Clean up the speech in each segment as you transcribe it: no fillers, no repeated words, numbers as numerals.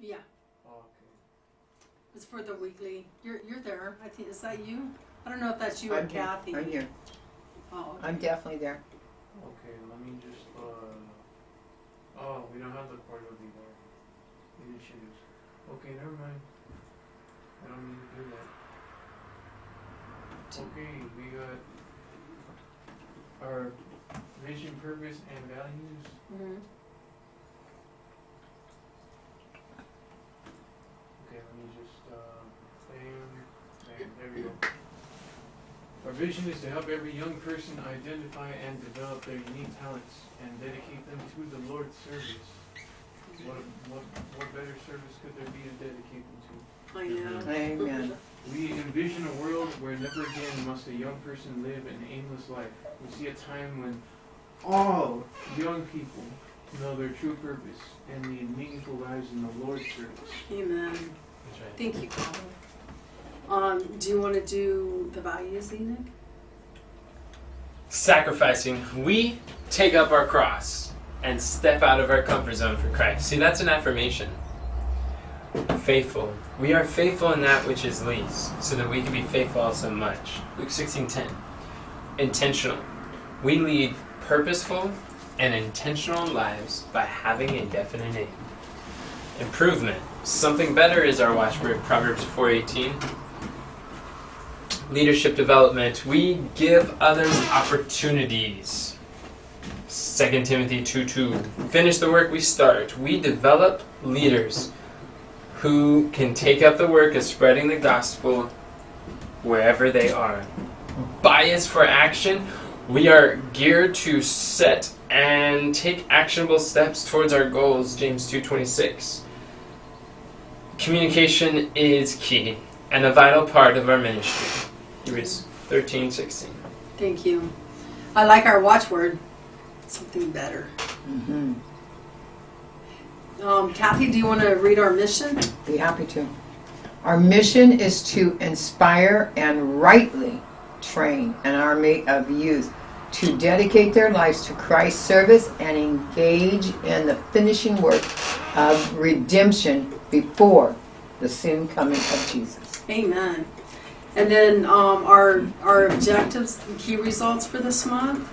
Yeah. Oh, okay. It's for the weekly. You're there. I think, is that you? I don't know if that's you or I'm here. Kathy. I'm here. Oh, okay. I'm definitely there. Okay, let me just, oh, we don't have the quarterly there. Initiatives. Okay, never mind. I don't need to do that. Okay, we got our vision, purpose, and values. Mm-hmm. Okay, let me just, bam, there we go. Our vision is to help every young person identify and develop their unique talents and dedicate them to the Lord's service. What better service could there be to dedicate them to? I know. Amen. We envision a world where never again must a young person live an aimless life. We see a time when all young people know their true purpose and lead meaningful lives in the Lord's service. Amen. That's right. Thank you, Colin. Do you want to do the values, Enoch? Sacrificing. We take up our cross and step out of our comfort zone for Christ. See, that's an affirmation. Faithful. We are faithful in that which is least, so that we can be faithful also much. Luke 16:10. Intentional. We lead purposeful and intentional lives by having a definite aim. Improvement. Something better is our watchword, Proverbs 4:18. Leadership development. We give others opportunities. 2 Timothy 2:2. Finish the work we start. We develop leaders who can take up the work of spreading the gospel wherever they are. Bias for action. We are geared to set and take actionable steps towards our goals, James 2:26. Communication is key and a vital part of our ministry, Hebrews 13:16. Thank you. I like our watchword. Something better. Mm-hmm. Kathy, do you want to read our mission? Be happy to. Our mission is to inspire and rightly train an army of youth to dedicate their lives to Christ's service and engage in the finishing work of redemption before the soon coming of Jesus. Amen. And then our objectives and key results for this month,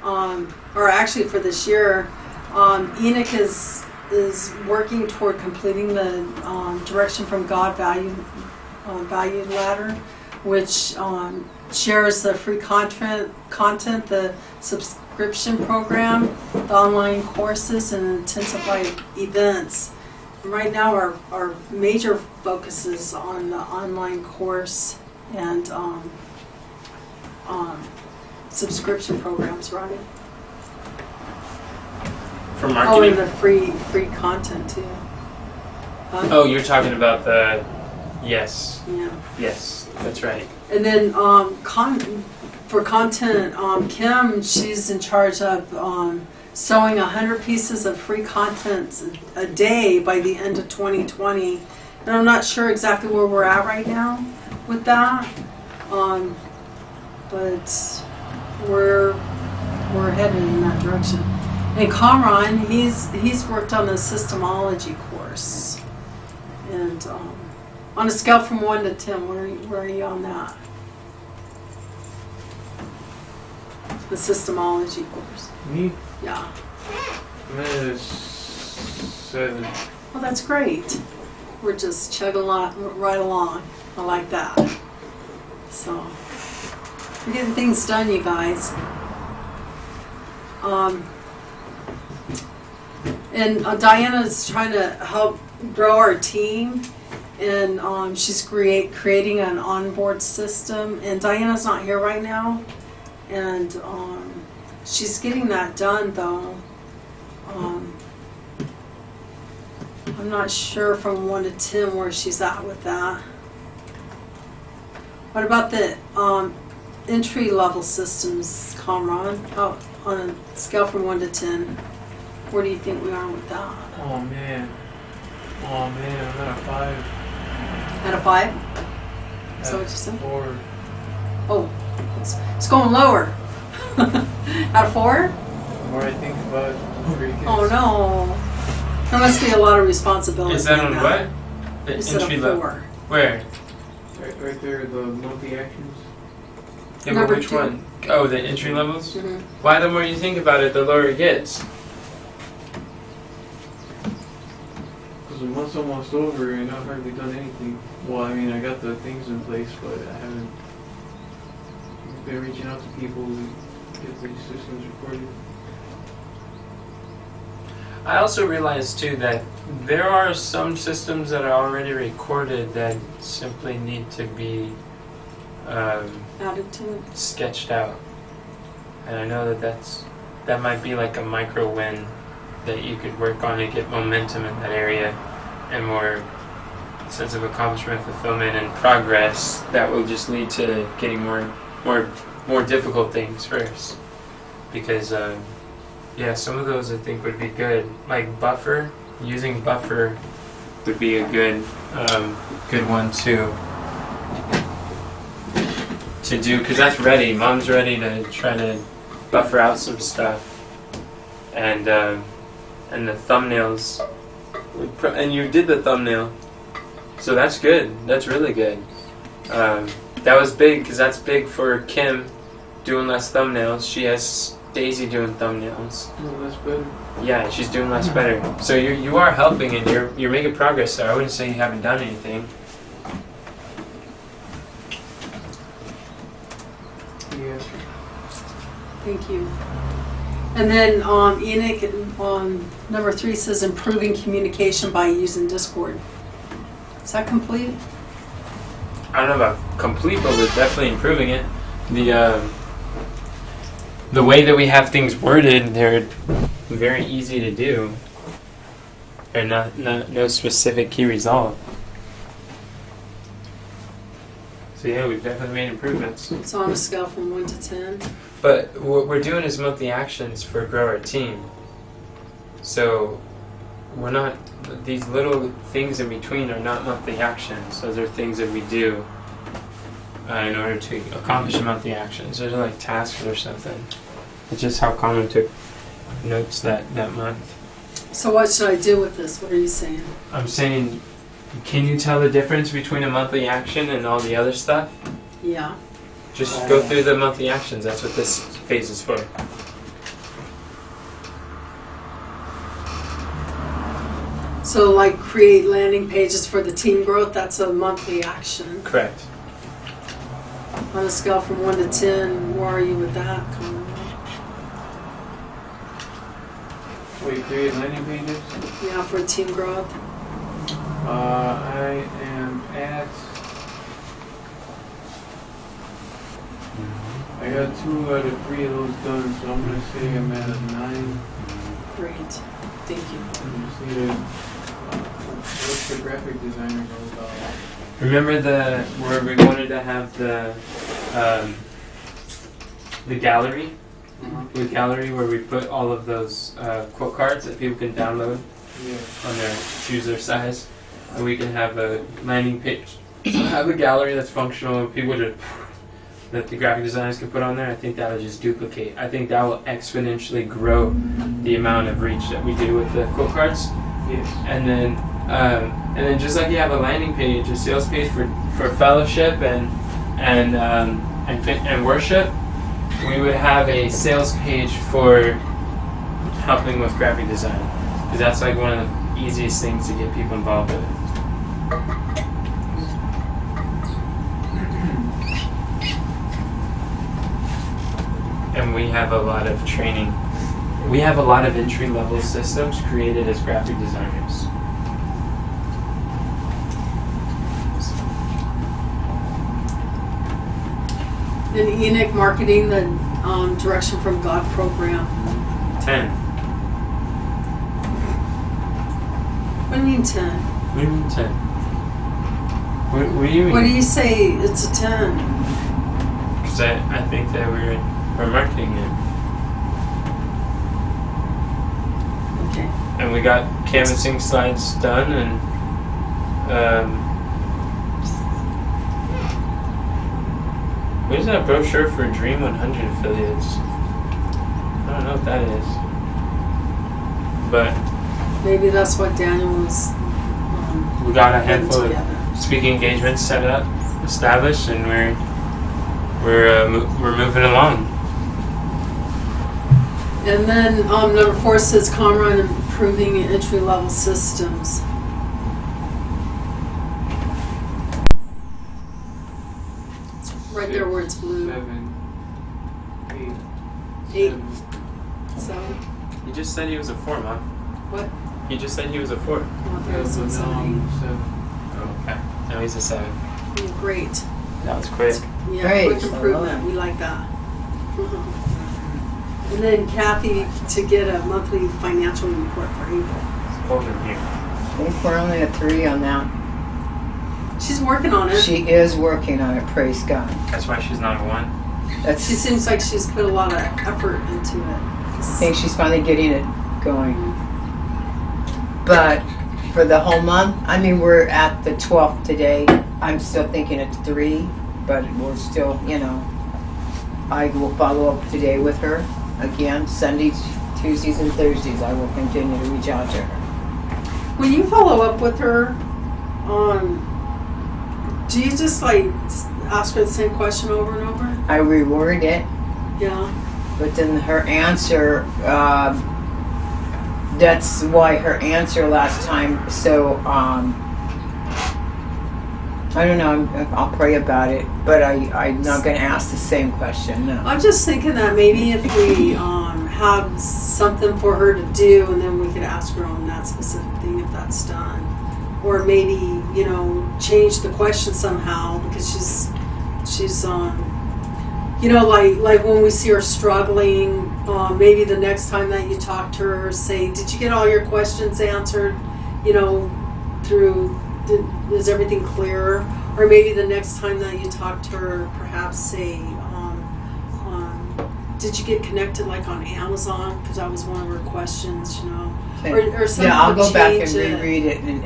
or actually for this year, Enoch is working toward completing the Direction from God value ladder, which shares the free content, the subscription program, the online courses, and intensified events. Right now, our major focus is on the online course and subscription programs, right? For Oh, marketing? and the free content too. Oh, you're talking about the... Yes. Yeah. Yes, that's right. And then for content, Kim, she's in charge of sewing 100 pieces of free content a day by the end of 2020. And I'm not sure exactly where we're at right now with that, but we're headed in that direction. And Kamran, he's worked on the systemology course, and on a scale from 1 to 10, where are you on that? The systemology course. Me? Yeah. I'm at a 7. Well, that's great. We're just chugging right along. I like that. So, we're getting things done, you guys. And Diana's trying to help grow our team, and she's creating an onboard system. And Diana's not here right now, and she's getting that done, though. I'm not sure from 1 to 10 where she's at with that. What about the entry-level systems, Kamran? Oh, on a scale from 1 to 10, where do you think we are with that? Oh man, I'm at a 5. At a 5? Is that At what you said? 4. Oh, it's going lower. At a 4? The more I think about freaking. Oh no. There must be a lot of responsibility. Is that in on what? The Instead entry of level. 4. Where? Right there, the monthly actions. Yeah, Number but which 2. one? Oh, the entry levels? Mm-hmm. Why, the more you think about it, the lower it gets. Because the month's almost over and I've hardly done anything. Well, I mean, I got the things in place, but I haven't been reaching out to people to get these systems recorded. I also realized too that there are some systems that are already recorded that simply need to be Added to it. sketched out, and I know that might be like a micro win that you could work on and get momentum in that area, and more sense of accomplishment, fulfillment, and progress that will just lead to getting more difficult things first, because. Yeah, some of those I think would be good. Like buffer, using buffer would be a good one to do, because that's ready. Mom's ready to try to buffer out some stuff, and the thumbnails. And you did the thumbnail, so that's good. That's really good. That was big because that's big for Kim doing less thumbnails. She has Daisy doing thumbnails. No, that's better. Yeah, she's doing less better. So you are helping and you're making progress there. I wouldn't say you haven't done anything. Yeah. Thank you. And then Enoch on number 3 says improving communication by using Discord. Is that complete? I don't know about complete, but we're definitely improving it. The way that we have things worded, they're very easy to do. They're no specific key result. So yeah, we've definitely made improvements. So on a scale from 1 to 10. But what we're doing is monthly actions for Grow Our Team. So we're not, these little things in between are not monthly actions. Those are things that we do in order to accomplish the monthly actions. Those are like tasks or something. It's just how Common took notes that month. So what should I do with this? What are you saying? I'm saying, can you tell the difference between a monthly action and all the other stuff? Yeah. Just go through the monthly actions. That's what this phase is for. So like create landing pages for the team growth, that's a monthly action. Correct. On a scale from 1 to 10, where are you with that? Wait, create landing pages? Yeah, for team growth. I am at. I got 2 out of 3 of those done, so I'm gonna say I'm at a 9. Great. Thank you. I just need to. What's the graphic designer go about? Remember where we wanted to have the gallery? The gallery where we put all of those quote cards that people can download Yeah. choose their size, and we can have a landing page. Have a gallery that's functional and people that the graphic designers can put on there. I think that will just duplicate. I think that will exponentially grow the amount of reach that we do with the quote cards. Yes. And then just like you have a landing page, a sales page for fellowship and worship, we would have a sales page for helping with graphic design, because that's like one of the easiest things to get people involved with. And we have a lot of training. We have a lot of entry-level systems created as graphic designers. And Enoch marketing the Direction from God program. 10. What do you mean 10? What do you mean 10? What do you mean? What do you say it's a 10? Because I think that we're marketing it. Okay. And we got canvassing slides done, and what is that brochure for Dream 100 affiliates? I don't know what that is. But maybe that's what Daniel was We got a putting handful of together. speaking engagements set up, established, and we're moving along. And then number 4 says Comrade improving entry-level systems. It's right there where it's blue. 7, 8, 8. 7. 7. He just said he was a 4, Mom. What? He just said he was a 4. Oh, there was some 7. 7. Oh, okay. Now he's a 7. Oh, great. That was quick. Yeah, Great. quick improvement. We like that. And then Kathy to get a monthly financial report for April. It's cold in here. I think we're only at 3 on that. She's working on it. She is working on it, praise God. That's why she's not a 1. That's, She seems like she's put a lot of effort into it. I think she's finally getting it going. But for the whole month, I mean, we're at the 12th today. I'm still thinking it's 3, but we're still, you know. I will follow up today with her again, Sundays, Tuesdays, and Thursdays. I will continue to reach out to her. When you follow up with her, do you just like ask her the same question over and over? I reword it, Yeah. but then her answer, that's why her answer last time, so, I don't know, I'll pray about it, but I'm not going to ask the same question, no. I'm just thinking that maybe if we have something for her to do, and then we could ask her on that specific thing if that's done, or maybe change the question somehow because she's like when we see her struggling, maybe the next time that you talk to her, say, did you get all your questions answered? Is everything clear? Or maybe the next time that you talk to her, perhaps say, did you get connected like on Amazon? Because that was one of her questions, Okay. or something. Yeah, I'll go back and change it. reread it and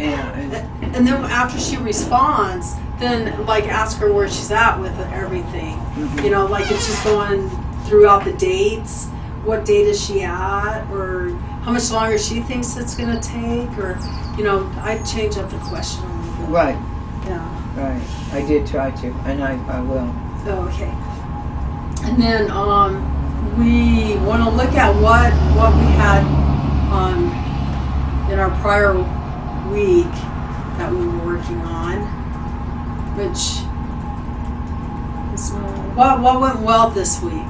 And then after she responds, then like ask her where she's at with everything. Mhm. Like if she's going throughout the dates, what date is she at, or how much longer she thinks it's going to take, or I'd change up the question a little bit. right, Yeah. right. I did try to, and I will. Okay. And then we want to look at what we had in our prior week that we were working on, which is what went well this week.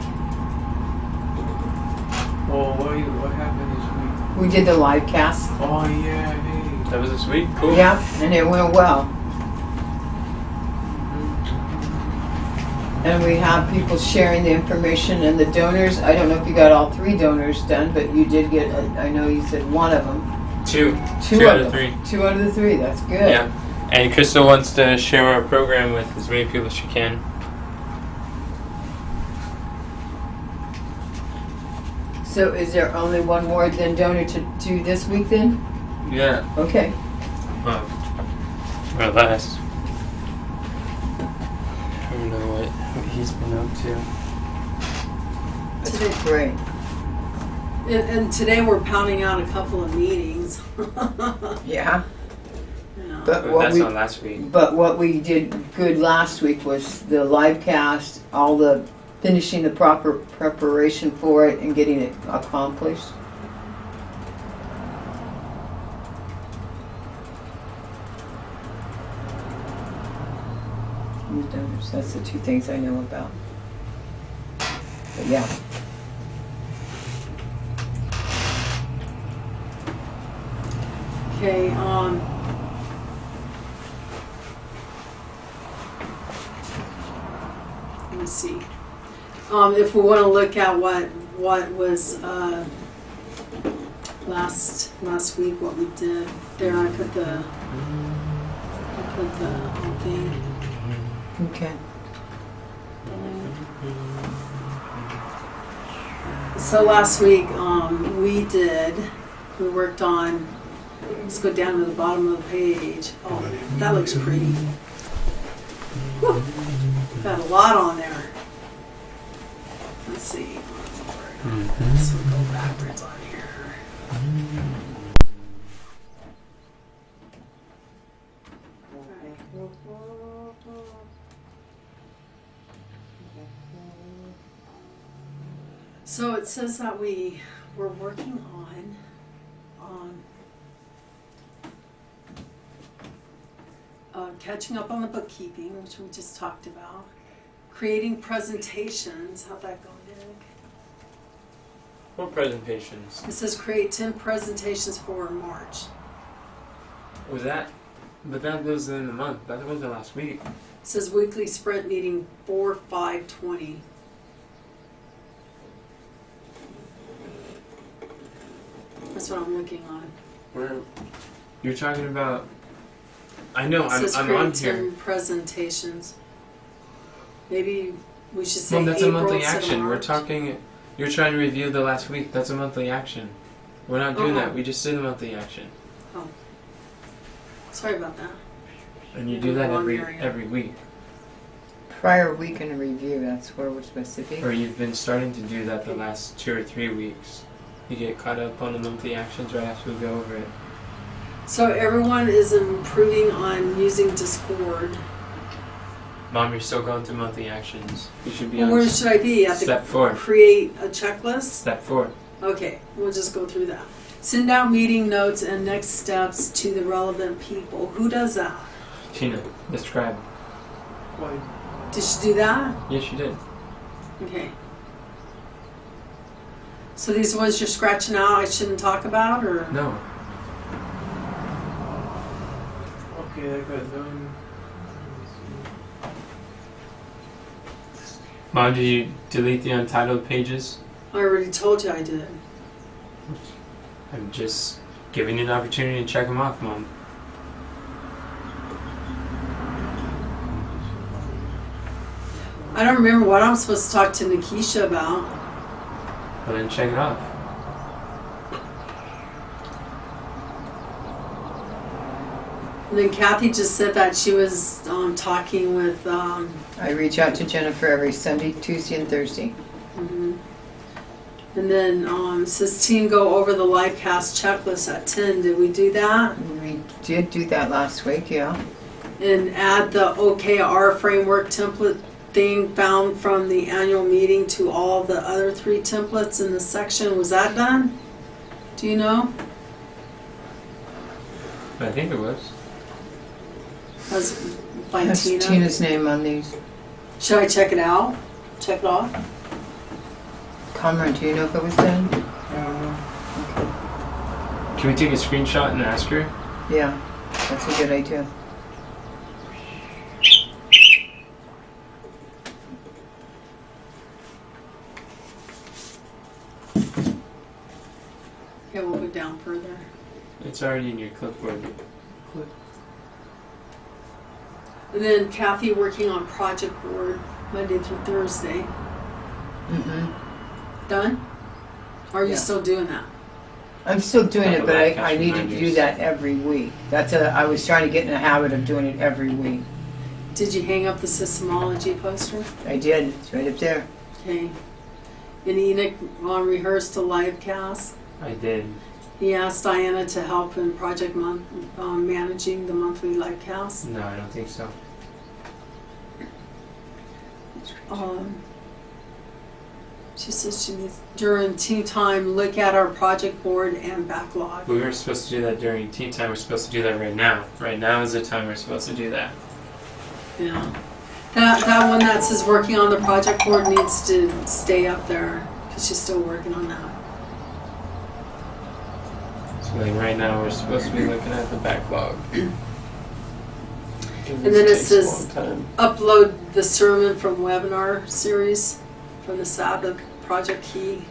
Oh, what happened this week? We did the live cast. Oh, yeah, hey. That was this week? Cool. Yeah, and it went well. And we have people sharing the information and the donors. I don't know if you got all 3 donors done, but you did get, I know you said one of them. 2. 2 2 out of of them. 3. 2 out of the 3, that's good. Yeah. And Crystal wants to share our program with as many people as she can. So is there only one more than donor to do this week then? Yeah. Okay. Well, or less. I don't know what he's been up to. That's Today. great. And today we're pounding out a couple of meetings. Yeah. Yeah. But what That's we not last week. But what we did good last week was the live cast, all the finishing the proper preparation for it and getting it accomplished. That's the 2 things I know about. But yeah. Okay, let me see. If we want to look at what was last week, what we did there, I put the whole thing. Okay. So last week we worked on, let's go down to the bottom of the page. Oh, that looks pretty. Whew. Got a lot on there. Let's see. So we'll go backwards on here. So it says that we're working on catching up on the bookkeeping, which we just talked about. Creating presentations. How'd that go, Nick? What presentations? It says create 10 presentations for March. Was that? But that was in the month. That wasn't last week. It says weekly sprint meeting 4/5/20. That's what I'm looking on. Where? You're talking about. I know. It says I'm create on 10 here. presentations. Maybe we should say Well, that's April a monthly instead of action. We're March. talking. You're trying to review the last week. That's a monthly action. We're not doing Uh-huh. that. We just did a monthly action, Sorry about that. and you In do the that wrong every area. week. Prior week in review, that's where we're supposed to be. Or you've been starting to do that the last 2 or 3 weeks. You get caught up on the monthly actions right after we go over it. So everyone is improving on using Discord. Mom, you're still going through monthly actions. You should be Well, on where should I be? At the step 4. create a checklist? Step 4. Okay, we'll just go through that. Send out meeting notes and next steps to the relevant people. Who does that? Tina, describe. Why? Did she do that? Yes, you did. Okay. So these ones you're scratching out I shouldn't talk about, or? No. Okay, I got done. Mom, did you delete the untitled pages? I already told you I did. I'm just giving you an opportunity to check them off, Mom. I don't remember what I'm supposed to talk to Nikisha about. Well, then check it off. And then Kathy just said that she was talking with. I reach out to Jennifer every Sunday, Tuesday, and Thursday. Mhm. And then it says team go over the live cast checklist at 10. Did we do that? We did do that last week, yeah. And add the OKR framework template thing found from the annual meeting to all the other 3 templates in the section. Was that done? Do you know? I think it was. That's by That's Tina. Tina's name on these. Should I check it out? Check it off? Cameron, do you know if it was done? Can we take a screenshot and ask her? Yeah, that's a good idea. Okay, we'll go down further. It's already in your clipboard. And then Kathy working on project board Monday through Thursday. Mm-hmm. Done? Or are you Yeah. still doing that? I'm still doing Like it, a but live I cast needed to do reminders. that every week. I was trying to get in the habit of doing it every week. Did you hang up the systemology poster? I did. It's right up there. Okay. And Enoch rehearsed a live cast. I did. He asked Diana to help in project managing the monthly live cast. No, I don't think so. She says she needs, during team time, look at our project board and backlog. We were supposed to do that during tea time. We're supposed to do that right now. Right now is the time we're supposed to do that. Yeah. That one that says working on the project board needs to stay up there because she's still working on that. So like right now we're supposed to be looking at the backlog. And then it says upload the sermon from webinar series from the Sabbath Project Key.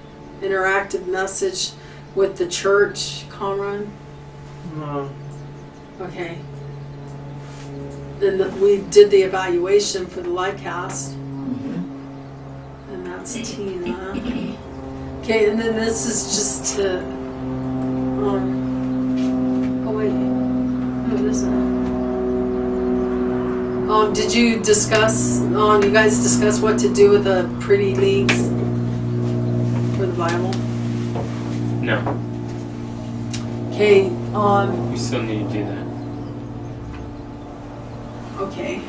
Interactive message with the church, Conran. No. Okay. Then we did the evaluation for the live cast. And that's Tina. Okay, and then this is just to oh wait. What is it? Did you discuss, you guys discuss what to do with the pretty links for the Bible? No, Okay, we still need to do that. okay.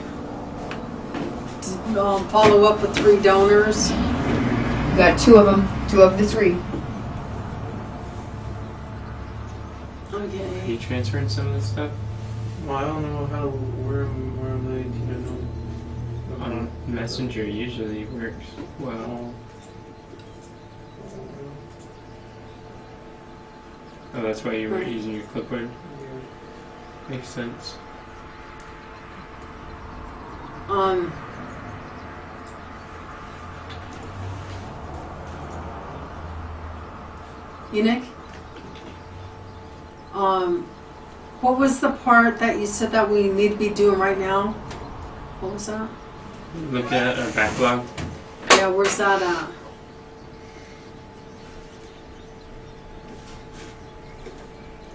Follow up with 3 donors. We got 2 of them. 2 of the 3. Are Okay. you transferring some of this stuff? Well, I don't know how where I'm letting Tina know. On Messenger usually works well. Oh. Oh, that's why you were Right. using your clipboard? Yeah. Makes sense. Enoch? What was the part that you said that we need to be doing right now? What was that? Look at our backlog. Yeah, where's that at?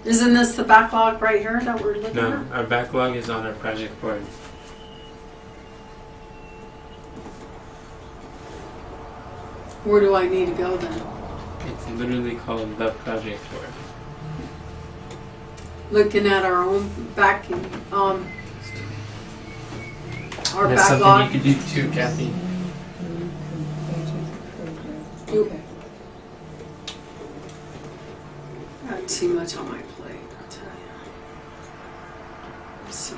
Isn't this the backlog right here that we're looking No, at? our backlog is on our project board. Where do I need to go then? It's literally called the project board. Looking at our own back, our That's something backlog. you could do too, Kathy. Okay. Got too much on my plate, I'll tell you. Let's see.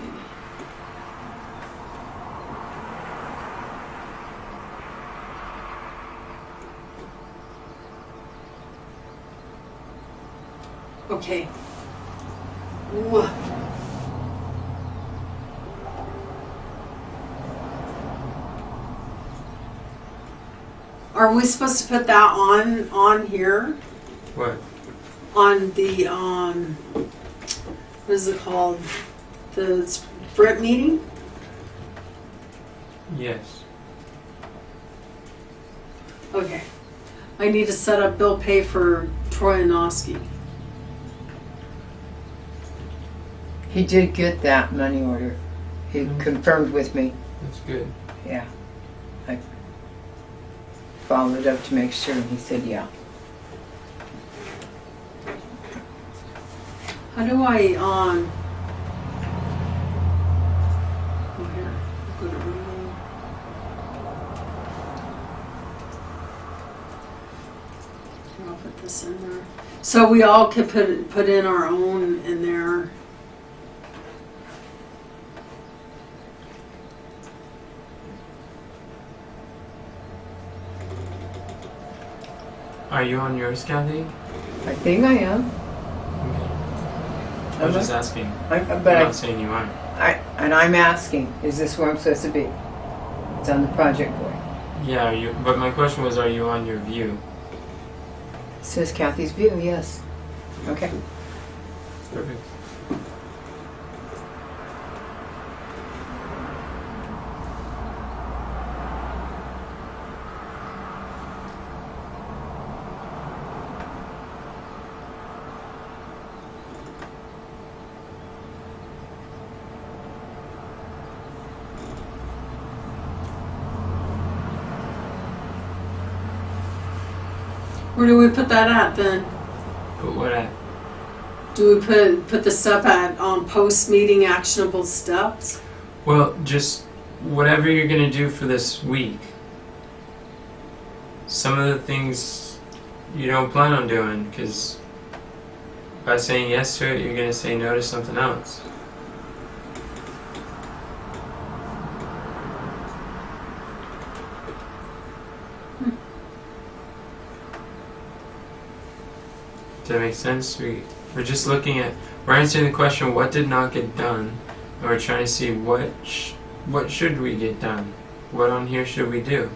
Okay. Ooh. Are we supposed to put that on here? What? On the what is it called? The sprint meeting? Yes. Okay. I need to set up bill pay for Troy and Oski. He did get that money order. He Mhm. confirmed with me. That's good. Yeah. I followed up to make sure, and he said, yeah. How do I oh, here. Go to rename. Here, I'll put this in there. So we all could put in our own in there. Are you on yours, Kathy? I think I am. Okay. I was just asking. But I'm not saying you aren't. I'm asking, is this where I'm supposed to be? It's on the project board. Yeah, are you? But my question was, are you on your view? It says Kathy's view, yes. Okay. Perfect. Where do we put that at then? But what at? Do we put the stuff at post meeting actionable steps? Well, just whatever you're gonna do for this week. Some of the things you don't plan on doing, because by saying yes to it, you're gonna say no to something else. Does that make sense? We're just looking at, we're answering the question, what did not get done? And we're trying to see what should we get done? What on here should we do?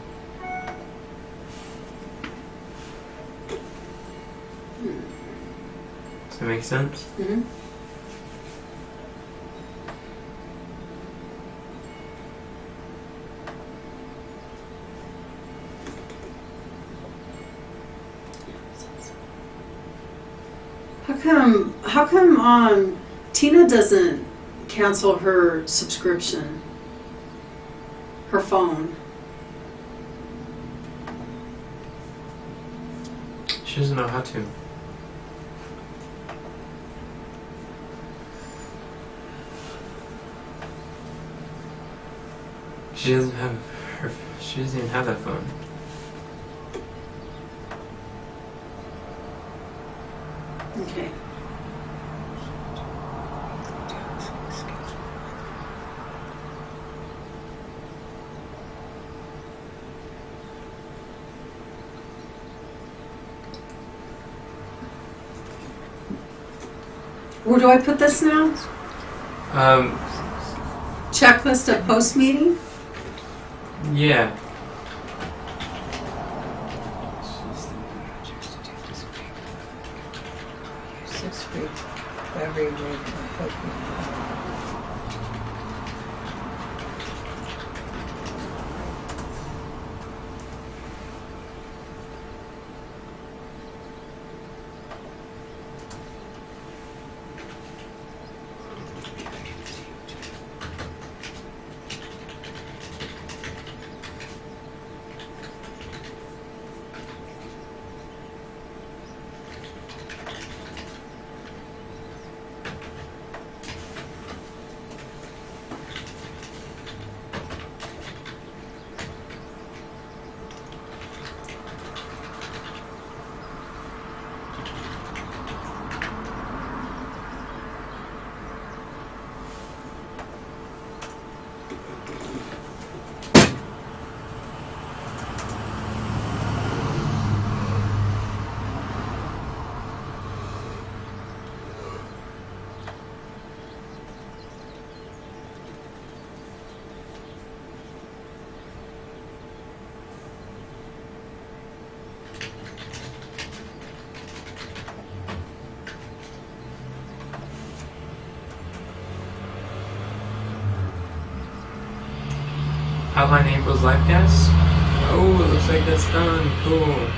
Does that make sense? Mm-hmm. How come Tina doesn't cancel her subscription? Her phone. She doesn't know how to. She doesn't even have that phone. Okay. Where do I put this now? Um, Checklist of post meeting? yeah. Six weeks, every week. Outline April's live cast. Oh, it looks like that's done. Cool.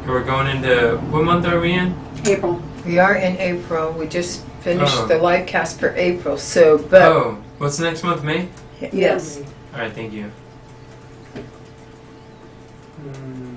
We're going into, what month are we in? April. We are in April. We just finished Oh. the live cast for April. So, but Oh, what's next month, May? yes, Alright, thank you. Hmm.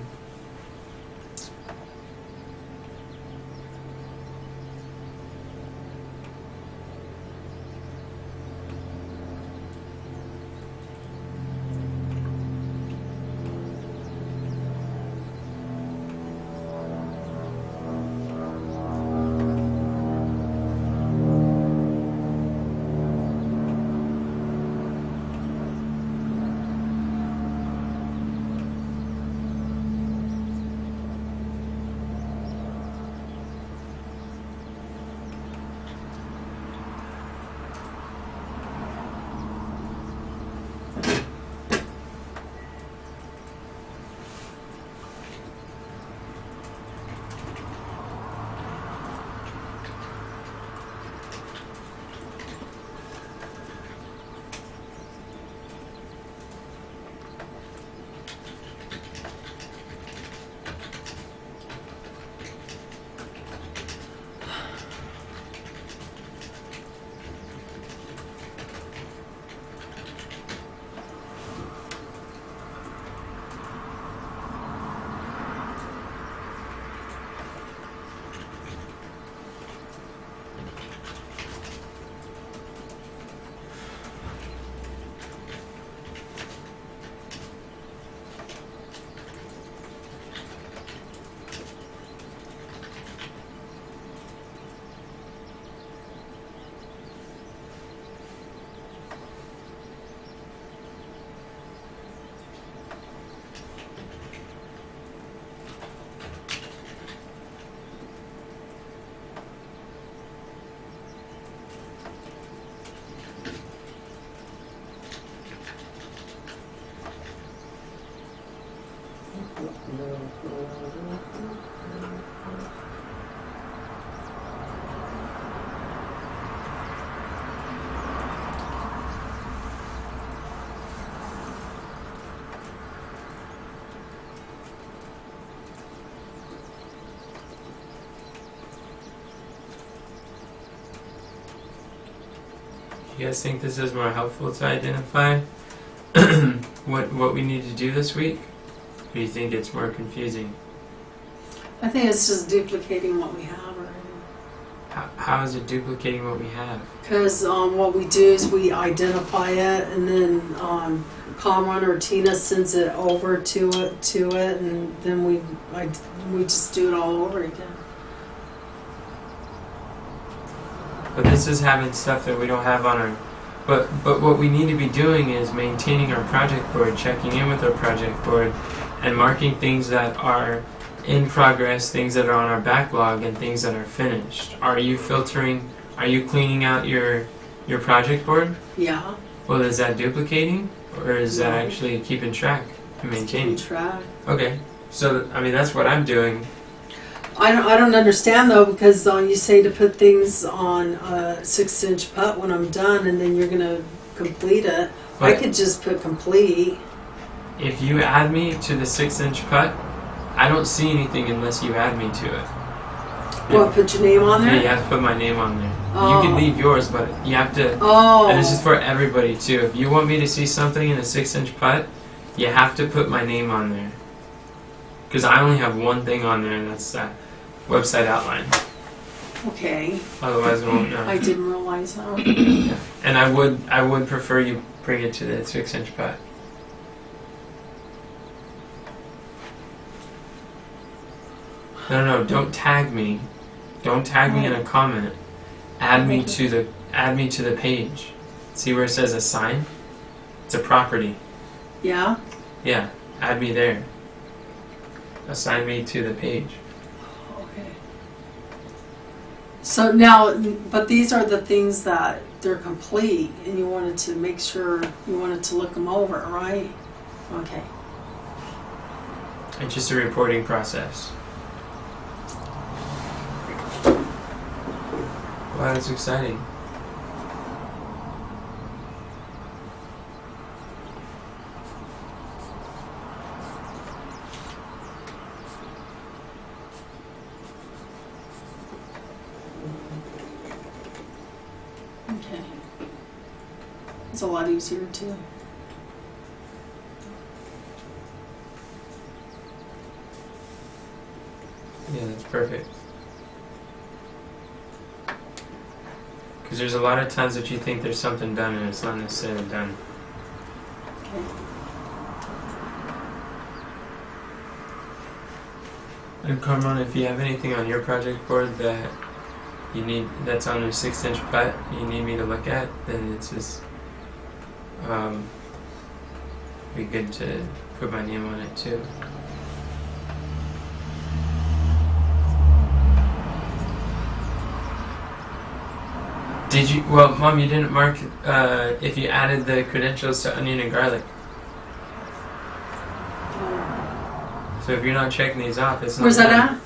You guys think this is more helpful to identify what we need to do this week? Or do you think it's more confusing? I think it's just duplicating what we have already. how is it duplicating what we have? Because what we do is we identify it, and then Comron or Tina sends it over to it, and then we just do it all over again. But this is having stuff that we don't have on our. But what we need to be doing is maintaining our project board, checking in with our project board, and marking things that are in progress, things that are on our backlog, and things that are finished. Are you filtering? Are you cleaning out your project board? Yeah. Well, is that duplicating, or is that No. actually keeping track and maintaining? Keep track. Okay, so I mean that's what I'm doing. I don't understand though, because you say to put things on a 6-inch putt when I'm done, and then you're gonna complete it. I But could just put complete. if you add me to the 6-inch putt, I don't see anything unless you add me to it. What? Put your name on Yeah, there? you have to put my name on there. Oh. You can leave yours, but you have to. Oh. And this is for everybody too. If you want me to see something in a 6-inch putt, you have to put my name on there. Because I only have one thing on there, and that's that website outline. Okay. Otherwise, I won't know. I didn't realize that. And I would prefer you bring it to the 6-inch putt. No, don't tag me. Don't tag me in a comment. Add me to the page. See where it says assign? It's a property. Yeah. Yeah, add me there. Assign me to the page. Okay. So now, but these are the things that they're complete, and you wanted to make sure you wanted to look them over, right? Okay. It's just a reporting process. Wow, that's exciting. Okay. It's a lot easier too. Yeah, that's perfect. Because there's a lot of times that you think there's something done and it's not necessarily done. Okay. And Carmon, if you have anything on your project board that you need, that's on a 6-inch putt, you need me to look at, then it's just be good to put my name on it too. Did you? Well, Mom, you didn't mark if you added the credentials to onion and garlic. So if you're not checking these off, it's not. Where's that done. at?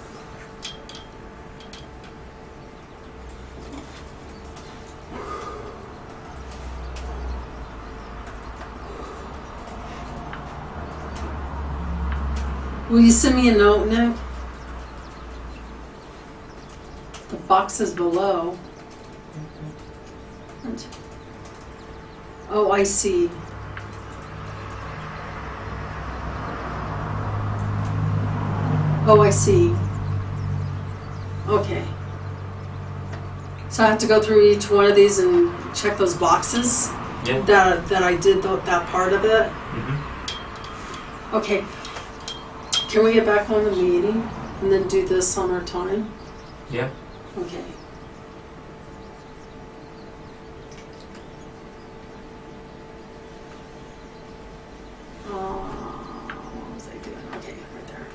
Will you send me a note, Nick? The box is below. Oh, I see. Oh, I see. Okay. So I have to go through each one of these and check those boxes Yeah. that I did that part of it. Mm-hmm. Okay. Can we get back on the meeting and then do this on our time? Yeah. Okay. What was I doing? Okay, right there.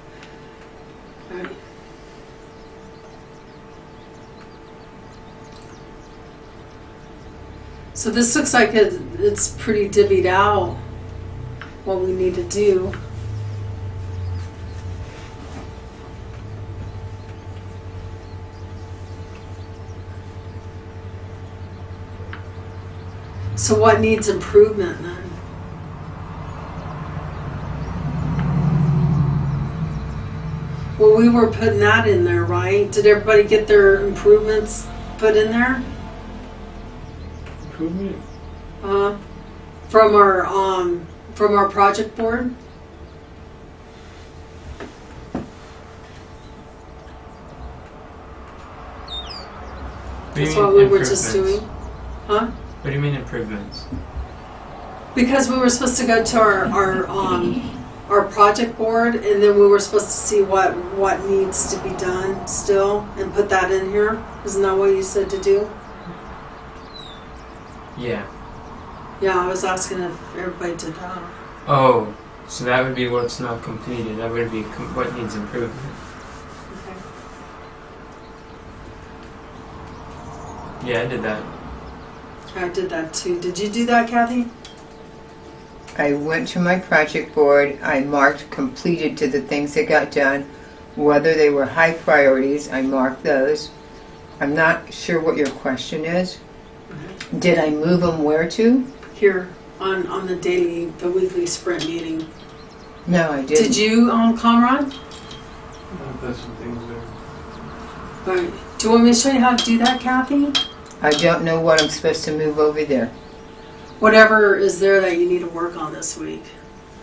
All right. So this looks like it's pretty divvied out what we need to do. So what needs improvement then? Well, we were putting that in there, right? Did everybody get their improvements put in there? Improvement? From our project board? do you That's mean what we were just improvements? doing. Huh? What do you mean improvements? Because we were supposed to go to our project board, and then we were supposed to see what needs to be done still, and put that in here. Isn't that what you said to do? Yeah. Yeah, I was asking if everybody did that. Oh, so that would be what's not completed. That would be what needs improvement. Okay. Yeah, I did that. I did that too. Did you do that, Kathy? I went to my project board. I marked completed to the things that got done. Whether they were high priorities, I marked those. I'm not sure what your question is. Did I move them where to? Here on the weekly sprint meeting. No, I didn't. Did you, Conrad? I'll put some things there. All right. Do you want me to show you how to do that, Kathy? I don't know what I'm supposed to move over there. Whatever is there that you need to work on this week.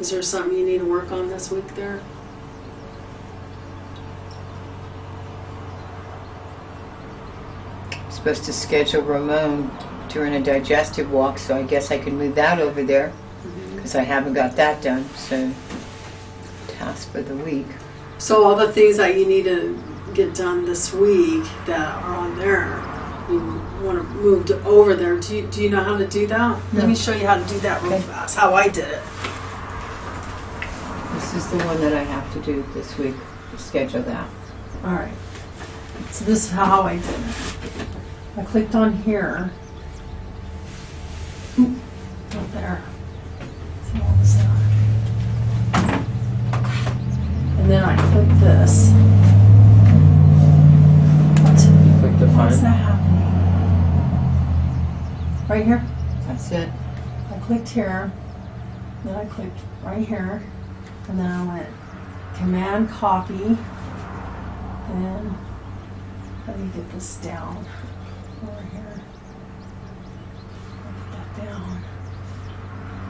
Is there something you need to work on this week there? I'm supposed to schedule Ramon during a digestive walk, so I guess I could move that over there because I haven't got that done. So, task for the week. So all the things that you need to get done this week that are on there, you want to move over there. Do you know how to do that? No. Let me show you how to do that real Okay. fast. How I did it. This is the one that I have to do this week. Schedule that. All right. So this is how I did it. I clicked on here. Up there. See all this out. And then I click this. Click the What's fine. that happening? Right here? That's it. I clicked here. Then I clicked right here. And then I went Command Copy. And let me get this down over here. Put that down.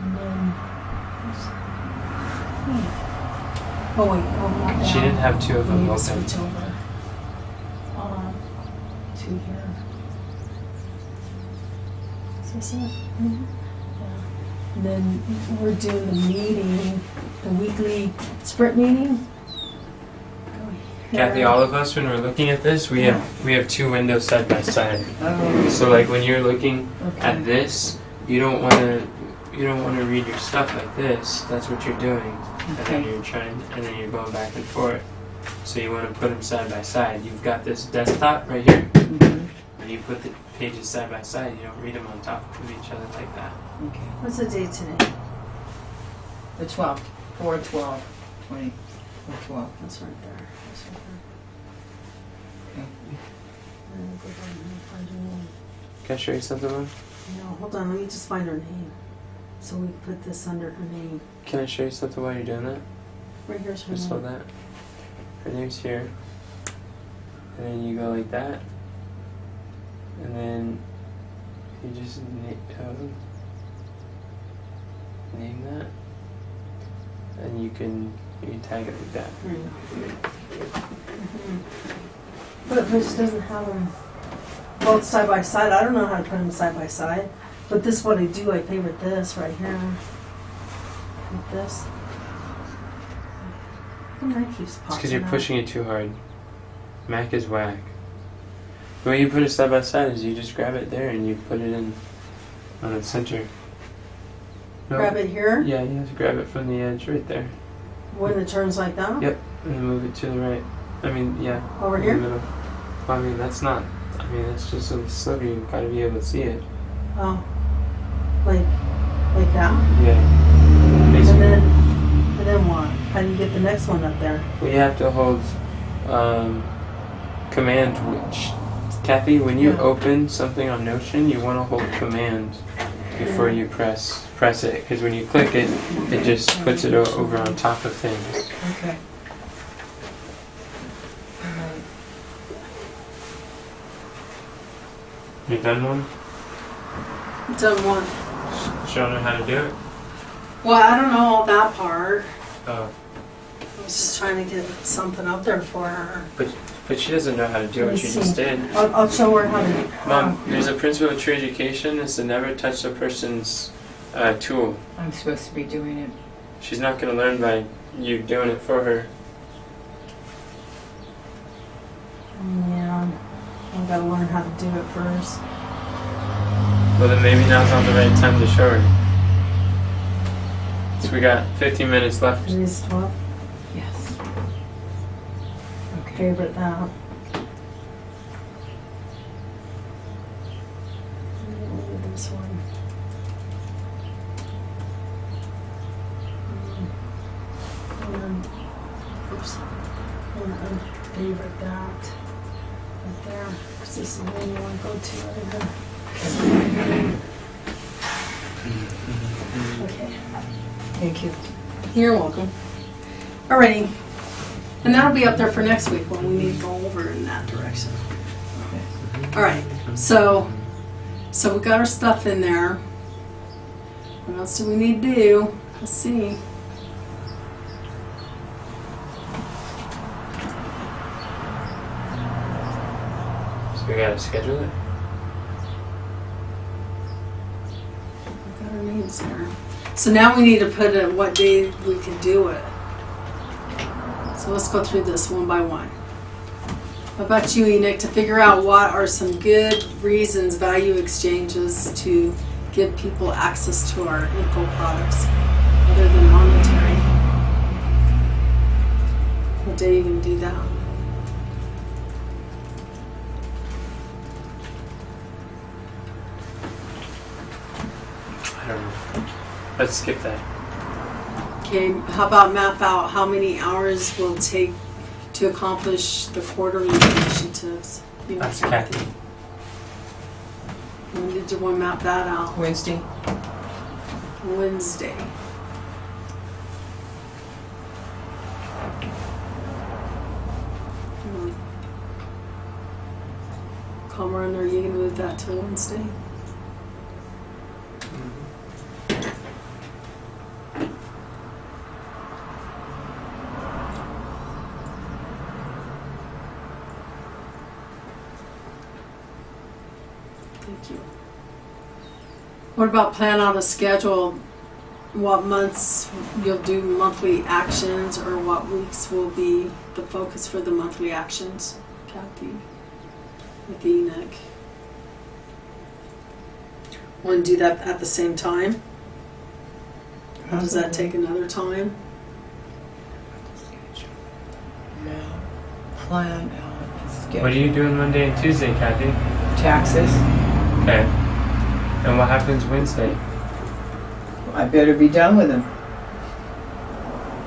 And then. Oh wait, not down. She didn't have two of I them need to open. switch over to here. Is this it? Mhm. Yeah. And then we're doing the meeting, the weekly sprint meeting. Go here. Kathy, all of us, when we're looking at this, we have two windows side by side. Oh, So like when you're looking Okay. at this, you don't want to read your stuff like this. That's what you're doing, and then okay. you're going back and forth. So you want to put them side by side. You've got this desktop right here. Mhm. When you put the pages side by side, you don't read them on top of each other like that. Okay. What's the date today? The 12th. 4/12. 20. 4/12. That's right there. That's right there. Okay. And then go down and find her name. Can I show you something, Mom? No, hold on. Let me just find her name. So we put this under her name. Can I show you something while you're doing that? Right here's her Just name. hold that. Her name's here. And then you go like that. And then you just name that. And you can tag it like that. But it just doesn't have them both side by side. I don't know how to put them side by side. But this is what I do. I favorite this right here. Like this. And that keeps It's popping because you're up. pushing it too hard. Mac is whack. The way you put it side by side is you just grab it there and you put it in on the center. No. Grab it here Yeah, you have to grab it from the edge right there. when it turns like that. Yep. And then move it to the right. I mean, yeah. Over in here? the middle. Well, I mean, that's not. I mean, it's just a sliver. You've got to be able to see it. Oh, like that. Yeah. And Basically. then what? How do you get the next one up there? We have to hold command. Which, Kathy, when you Yeah. open something on Notion, you want to hold command before you press it, because when you click it, it just puts it over on top of things. Okay. Alright. You done one? Done one. Showing her how to do it. Well, I don't know all that part. Oh, I was just trying to get something up there for her. but But she doesn't know how to do what Let me she see. just did. I'll show her how to. Mom, there's a principle of true education is to never touch a person's tool. I'm supposed to be doing it. She's not going to learn by you doing it for her. Yeah, I've got to learn how to do it first. Well, then maybe now's not the right time to show her. So we got 15 minutes left. It is 12. Yes. Okay. Favorite that. This one. Oops. Favorite that. Right there. Because this is the one you want to go to. Okay. Thank you. You're welcome. Alrighty. And that'll be up there for next week when we need to go over in that direction. Alright, so we got our stuff in there. What else do we need to do? Let's see. So we got to schedule it. We've got our names there. So now we need to put in what day we can do it. So let's go through this one by one. How about you, Enoch, to figure out what are some good reasons, value exchanges to give people access to our info products other than monetary? What day you can do that? I don't know. Let's skip that. Okay, how about map out how many hours will take to accomplish the quarterly initiatives? You That's know, Kathy. When did you want to map that out? Wednesday. Wednesday. Cameron, are you going to move that to Wednesday? Thank you. What about plan out a schedule? What months you'll do monthly actions, or what weeks will be the focus for the monthly actions, Kathy? With Enoch. Want to do that at the same time? Or does that take another time? Now, plan out schedule. What are you doing Monday and Tuesday, Kathy? Taxes. Okay. And what happens Wednesday? I better be done with them.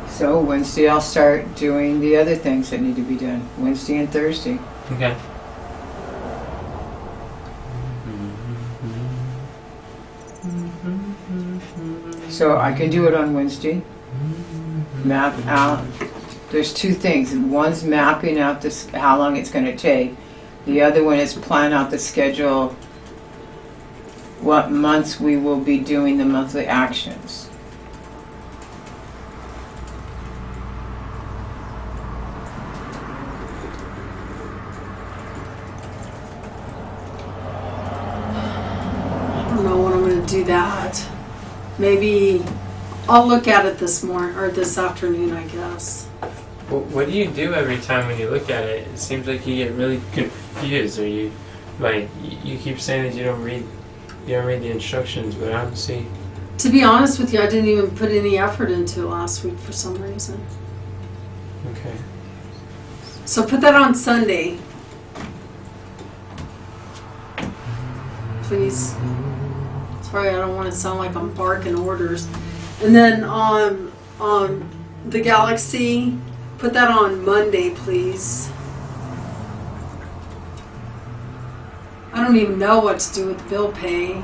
So Wednesday I'll start doing the other things that need to be done. Wednesday and Thursday. Okay. So I can do it on Wednesday. Map out. There's two things. One's mapping out this how long it's going to take. The other one is plan out the schedule. What months we will be doing the monthly actions. I don't know when I'm going to do that. Maybe I'll look at it this morning or this afternoon, I guess. What do you do every time when you look at it? It seems like you get really confused, or you keep saying that you don't read the instructions, but I don't see. To be honest with you, I didn't even put any effort into it last week for some reason. Okay. So put that on Sunday, please. Sorry, I don't want to sound like I'm barking orders. And then on the Galaxy, put that on Monday, please. I don't even know what to do with the bill pay.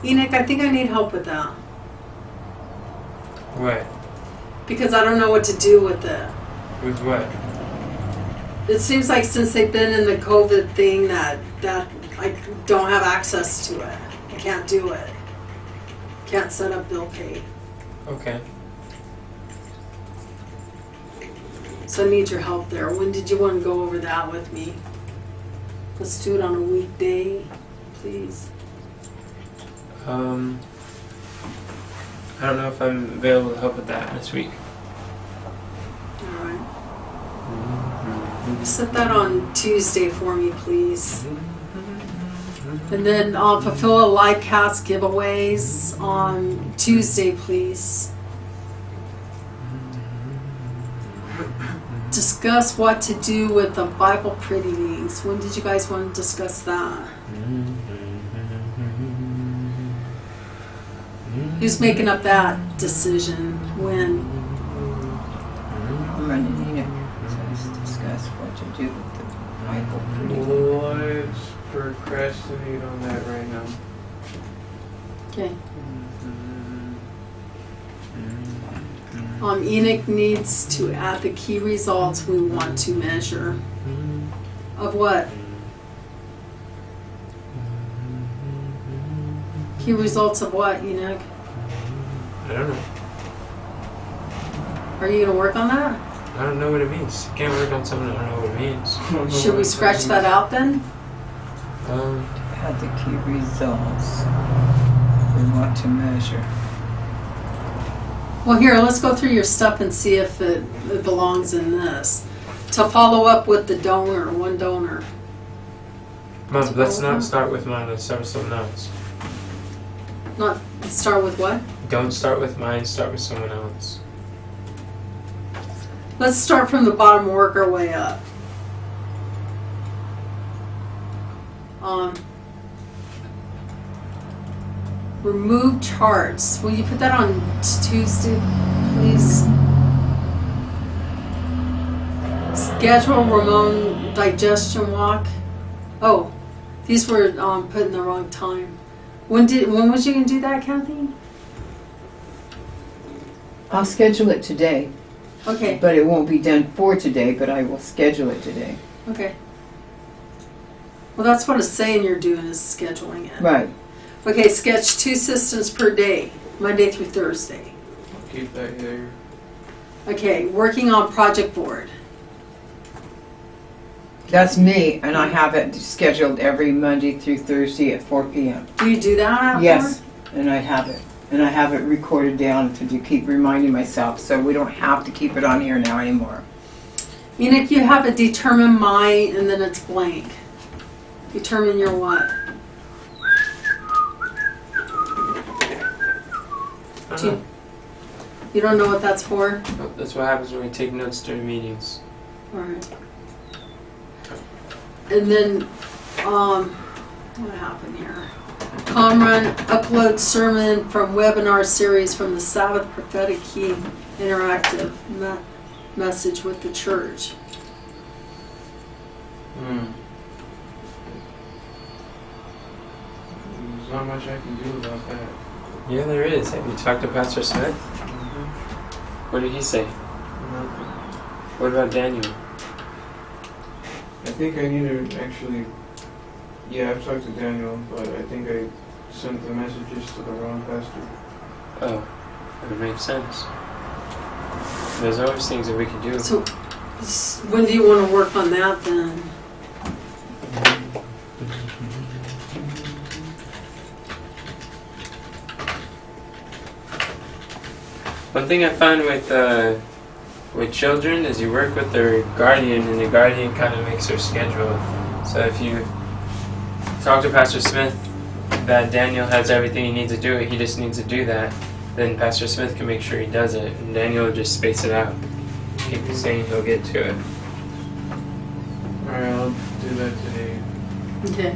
Enoch, I think I need help with that. What? Because I don't know what to do with it. With what? It seems like since they've been in the COVID thing that I don't have access to it. I can't do it. Can't set up bill pay. Okay. So I need your help there. When did you want to go over that with me? Let's do it on a weekday, please. I don't know if I'm available to help with that this week. All right. Set that on Tuesday for me, please. And then fulfill a live cast giveaways on Tuesday, please. Discuss what to do with the Bible readings. When did you guys want to discuss that? Who's making up that decision? When? I'm running Enoch. So let's discuss what to do with the Bible reading. Let's procrastinate on that right now. Okay. Enoch needs to add the key results we want to measure. Of what? Key results of what, Enoch? I don't know. Are you going to work on that? I don't know what it means. I can't work on something I don't know what it means. Should we scratch that out then? Add the key results we want to measure. Well, here, let's go through your stuff and see if it belongs in this. To follow up with the donor, one donor. Mom, let's not start with mine. Let's start with someone else. Not start with what? Don't start with mine. Start with someone else. Let's start from the bottom and work our way up. Remove charts. Will you put that on Tuesday, please? Schedule Ramon digestion walk. Oh, these were put in the wrong time. When was you gonna do that, Kathy? I'll schedule it today, Okay. but it won't be done for today, but I will schedule it today. Okay. Well, that's what it's saying you're doing is scheduling it. Right. Okay, sketch 2 systems per day, Monday through Thursday. Keep that here. Okay, working on project board. That's me, and I have it scheduled every Monday through Thursday at 4 p.m. Do you do that after? Yes, and I have it. And I have it recorded down to keep reminding myself, so we don't have to keep it on here now anymore. Enoch, you have a determine my, and then it's blank. Determine your what? You don't know what that's for? That's what happens when we take notes during meetings. Alright. And then, what happened here? Comrun, upload sermon from webinar series from the Sabbath Prophetic Key interactive message with the church. There's not much I can do about that. Yeah, there is. Have you talked to Pastor Smith? What did he say? Nothing. What about Daniel? I think I need to actually. Yeah, I've talked to Daniel, but I think I sent the messages to the wrong pastor. Oh, that would make sense. There's always things that we can do. So, when do you want to work on that then? One thing I find with children is you work with their guardian, and the guardian kind of makes their schedule. So if you talk to Pastor Smith that Daniel has everything he needs to do, he just needs to do that, then Pastor Smith can make sure he does it, and Daniel will just space it out. Keep saying he'll get to it. Alright, I'll do that today. Okay.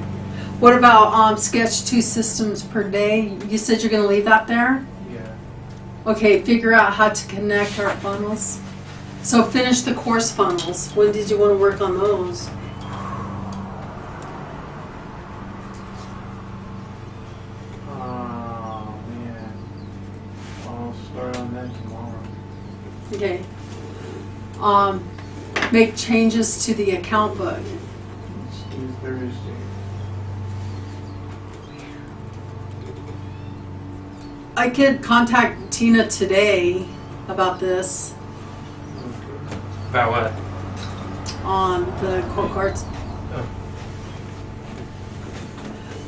What about sketch 2 systems per day? You said you're going to leave that there? Yeah. Okay, figure out how to connect our funnels. So finish the course funnels. When did you want to work on those? Oh, man. I'll start on that tomorrow. Okay. Make changes to the account book. Let's do Thursday. I could contact Tina today about this. Okay. If About what? On the quote cards. Oh.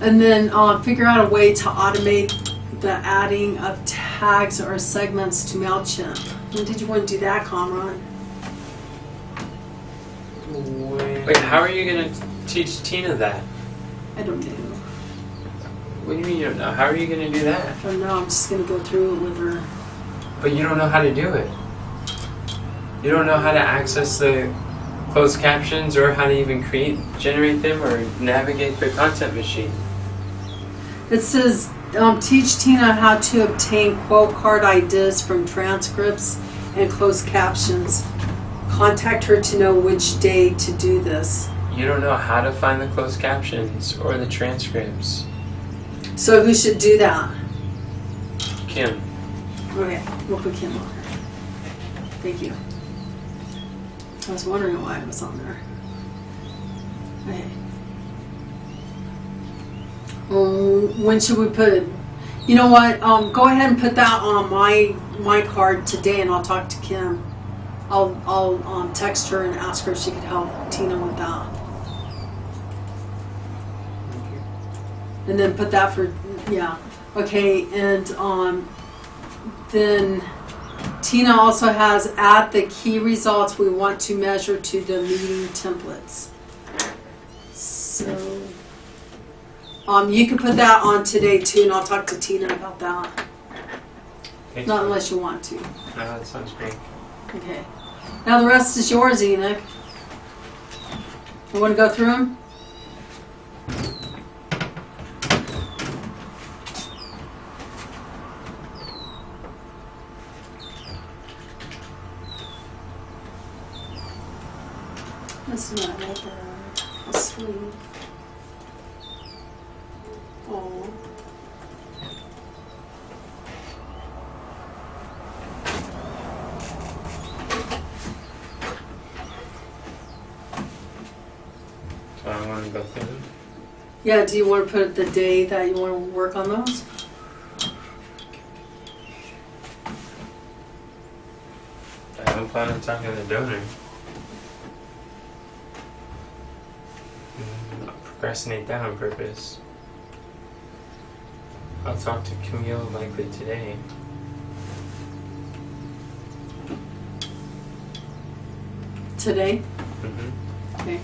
And then figure out a way to automate the adding of tags or segments to MailChimp. When did you want to do that, Comron? Wait, how are you going to teach Tina that? I don't know. What do you mean you don't know? How are you going to do that? I don't know. I'm just going to go through it with her. But you don't know how to do it. You don't know how to access the closed captions or how to even generate them or navigate the content machine. It says, teach Tina how to obtain quote card ideas from transcripts and closed captions. Contact her to know which day to do this. You don't know how to find the closed captions or the transcripts. So who should do that? Kim. Okay, we'll put Kim on her. Thank you. I was wondering why it was on there. Okay. When should we put it? You know what? Go ahead and put that on my card today, and I'll talk to Kim. I'll text her and ask her if she could help Tina with that. And then put that for, yeah. Okay, and then Tina also has add the key results we want to measure to the meeting templates. So, you can put that on today too, and I'll talk to Tina about that. Thanks. Not unless you want to. No, that sounds great. Okay. Now the rest is yours, Enoch. You want to go through them? That's not right there. Asleep. Oh. So I want to go through them. Yeah, do you want to put the day that you want to work on those? I don't plan on talking to the donor. I'll procrastinate that on purpose. I'll talk to Camille likely today. Today? Mm-hmm. Okay.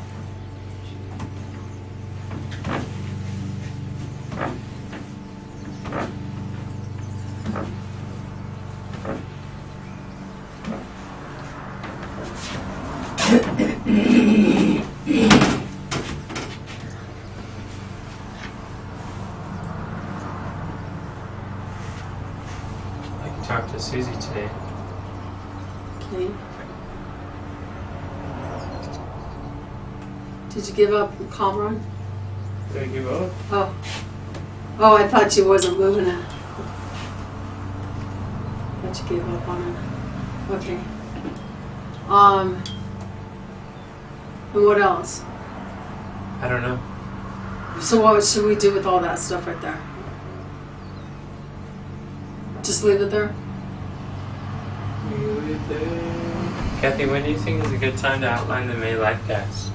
I can talk to Susie today. Okay. Did you give up Comron? Did I give up? Oh. Oh, I thought you wasn't moving it. Thought you gave up on it. Okay. And what else? I don't know. So what should we do with all that stuff right there? Just leave it there? Leave it there. Kathy, when do you think is a good time to outline the May Livecast?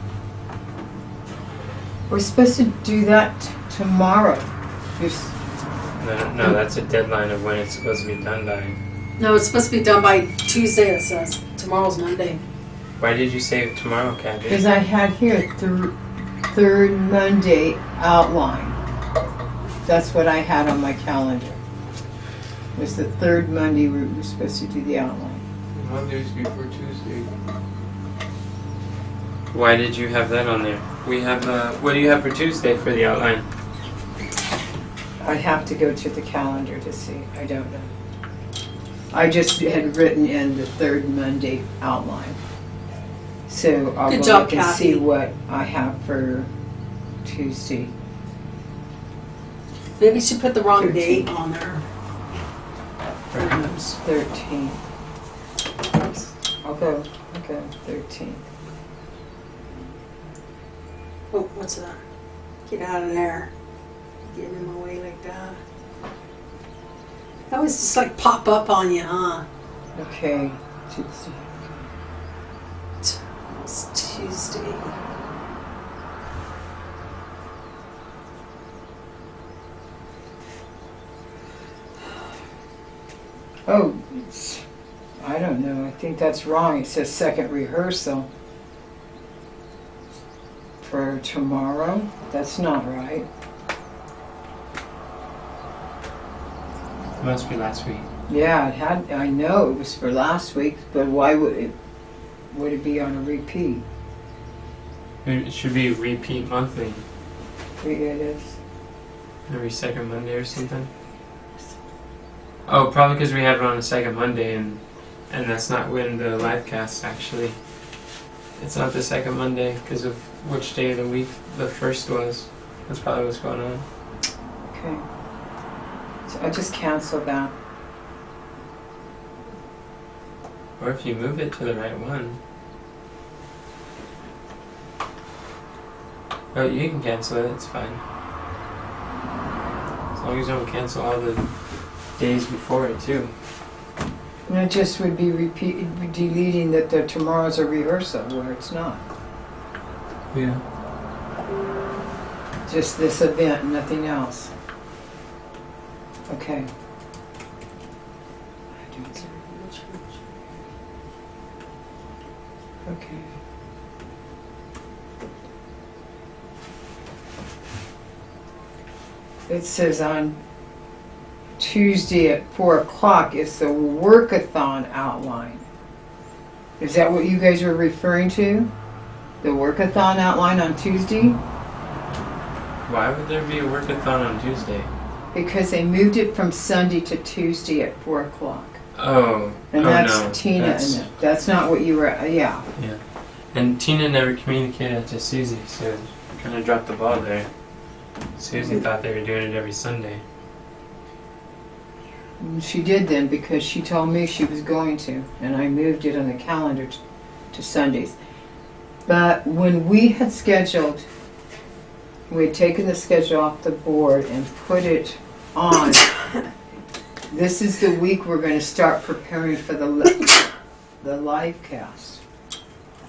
We're supposed to do that tomorrow. There's, No, that's a deadline of when it's supposed to be done by. No, it's supposed to be done by Tuesday, it says. Tomorrow's Monday. Why did you say tomorrow, Kathy? because I had here third Monday outline. That's what I had on my calendar. It was the third Monday we were supposed to do the outline. Mondays before Tuesday. Why did you have that on there? We have, what do you have for Tuesday for the outline? I'd have to go to the calendar to see. I don't know. I just had written in the third Monday outline. So I'll Good go job, look and see Kathy. what I have for Tuesday. Maybe you should put the wrong 13. date on there. Perhaps. 13. I'll go. Okay, 13. Oh, what's that? Get out of there. Getting in my way like that. That always just like pop up on you, huh? Okay, Tuesday. It's Tuesday. Oh, I don't know. I think that's wrong. It says second rehearsal for tomorrow. That's not right. It must be last week. Yeah, it had. I know it was for last week, but why would it be on a repeat? It should be repeat monthly, It is. every second Monday or something. Oh, probably because we had it on a second Monday, and that's not when the live cast actually. It's not the second Monday because of which day of the week the first was. That's probably what's going on. Okay. So I just canceled that. Or if you move it to the right one. Oh, you can cancel it, it's fine. As long as you don't cancel all the days before it too. And it just would be deleting that the tomorrow's a rehearsal where it's not. Yeah. Just this event, nothing else. Okay. Okay. It says on Tuesday at 4 o'clock is the workathon outline. Is that what you guys were referring to? The workathon outline on Tuesday? Why would there be a workathon on Tuesday? Because they moved it from Sunday to Tuesday at 4 o'clock. Oh. And oh that's no. Tina. That's, That's not what you were, yeah. yeah. And Tina never communicated to Susie, so kind of dropped the ball there. Susie thought they were doing it every Sunday. She did then because she told me she was going to, and I moved it on the calendar to Sundays. But when we had scheduled, we had taken the schedule off the board and put it on. This is the week we're going to start preparing for the live cast.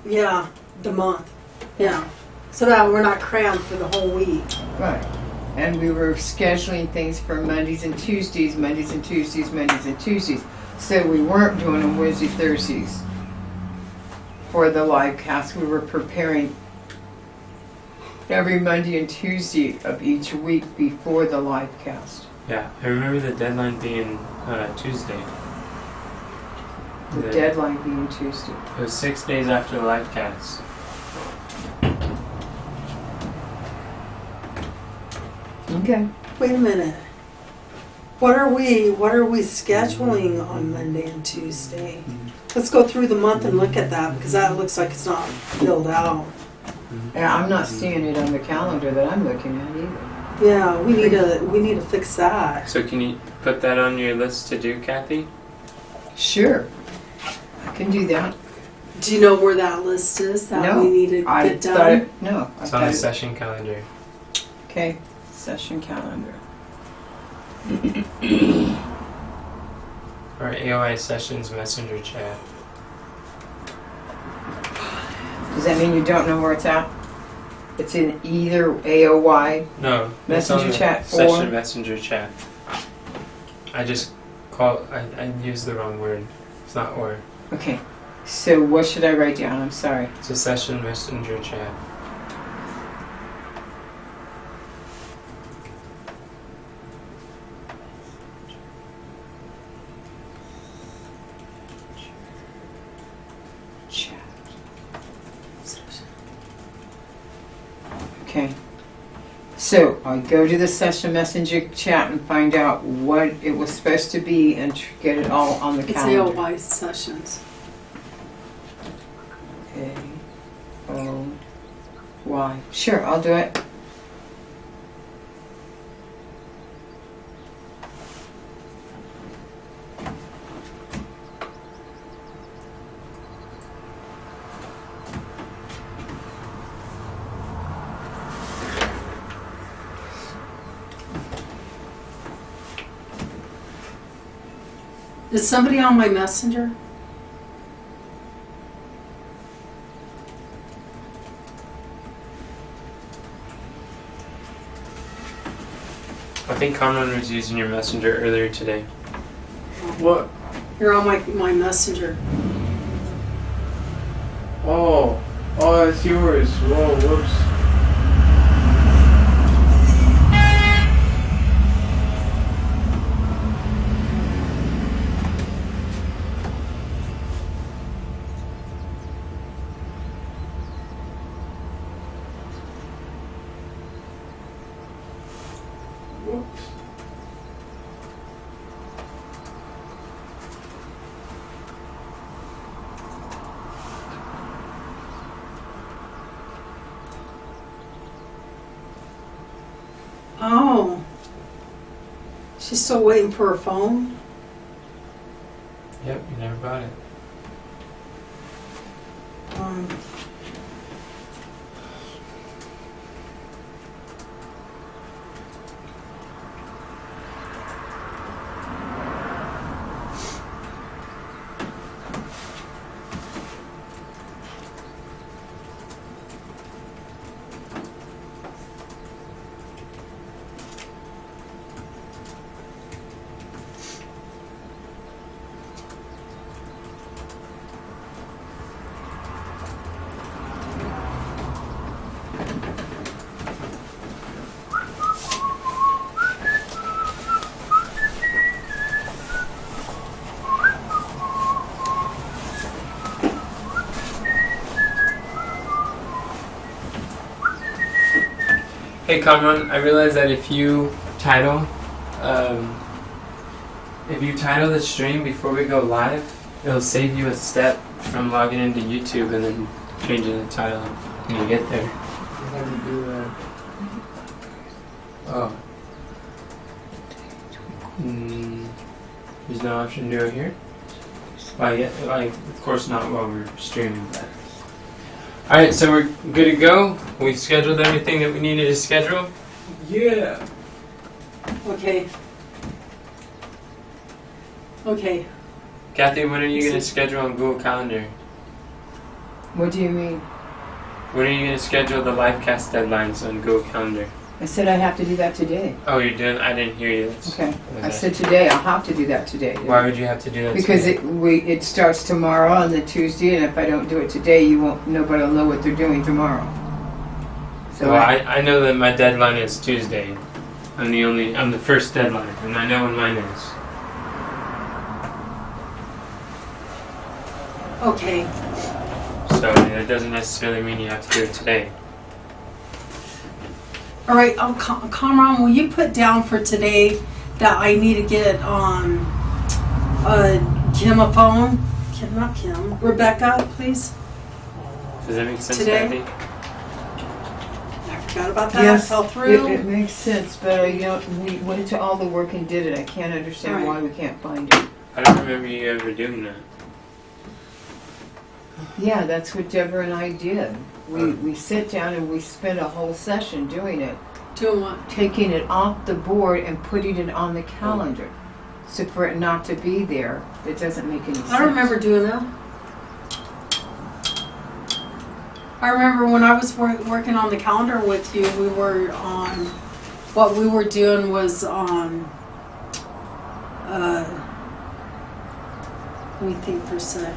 Yeah, the month. Yeah. So that we're not crammed for the whole week. Right. And we were scheduling things for Mondays and Tuesdays, Mondays and Tuesdays, Mondays and Tuesdays. So we weren't doing them Wednesday, Thursdays for the live cast. We were preparing every Monday and Tuesday of each week before the live cast. Yeah, I remember the deadline being Tuesday. The deadline being Tuesday. It was 6 days after the live cast. Okay. Wait a minute. What are we scheduling on Monday and Tuesday? Let's go through the month and look at that because that looks like it's not filled out. Yeah, I'm not seeing it on the calendar that I'm looking at either. Yeah, we need to fix that. So can you put that on your list to do, Kathy? Sure. I can do that. Do you know where that list is that No, we need to I get thought done? it, no. I It's thought on the it- session calendar. Okay. Session calendar. Or AOI Sessions Messenger chat. Does that mean you don't know where it's at? It's in either AOY. No. Messenger it's on the chat Session or- Messenger chat. I used the wrong word. It's not or. Okay. So what should I write down? I'm sorry. It's a Session Messenger chat. Chat. Okay. So I go to the session messenger chat and find out what it was supposed to be and get it all on the It's calendar. AOY sessions. AOY. Sure, I'll do it. Is somebody on my messenger? think Carmen was using your messenger earlier today. What? You're on my messenger. Oh, it's yours. Whoa, whoops. Whoops. Oh. She's still waiting for her phone? Yep, you never bought it. Um, Hey Kamran, I realize that if you title the stream before we go live, it'll save you a step from logging into YouTube and then changing the title when you get there. How do you do that? Oh. There's no option to do it here. Of course not while we're streaming, but. Alright, so we're good to go. We've scheduled everything that we needed to schedule. Yeah. okay. Okay. Kathy, when are you going to schedule on Google Calendar? What do you mean? When are you going to schedule the live cast deadlines on Google Calendar? I said I have to do that today. Oh, you're doing? I didn't hear you. Okay. I said today. I'll have to do that today. Why would you have to do that? Because today? it starts tomorrow on the Tuesday, and if I don't do it today, nobody will know what they're doing tomorrow. So Well, I know that my deadline is Tuesday. I'm the first deadline, and I know when mine is. Okay. So that doesn't necessarily mean you have to do it today. All right, Kamran, will you put down for today that I need to get Kim a phone? Not Kim. Rebecca, please. Does that make sense, Today? Kathy? I forgot about that. yes, Fell through. it makes sense, but we went to all the work and did it. I can't understand Right. why we can't find it. I don't remember you ever doing that. Yeah, that's what Deborah and I did. We sit down and we spent a whole session doing it, Doing what? taking it off the board and putting it on the calendar. So for it not to be there, it doesn't make any sense. I don't remember doing that. I remember when I was working on the calendar with you, we were on. What we were doing was on. Let me think for a sec.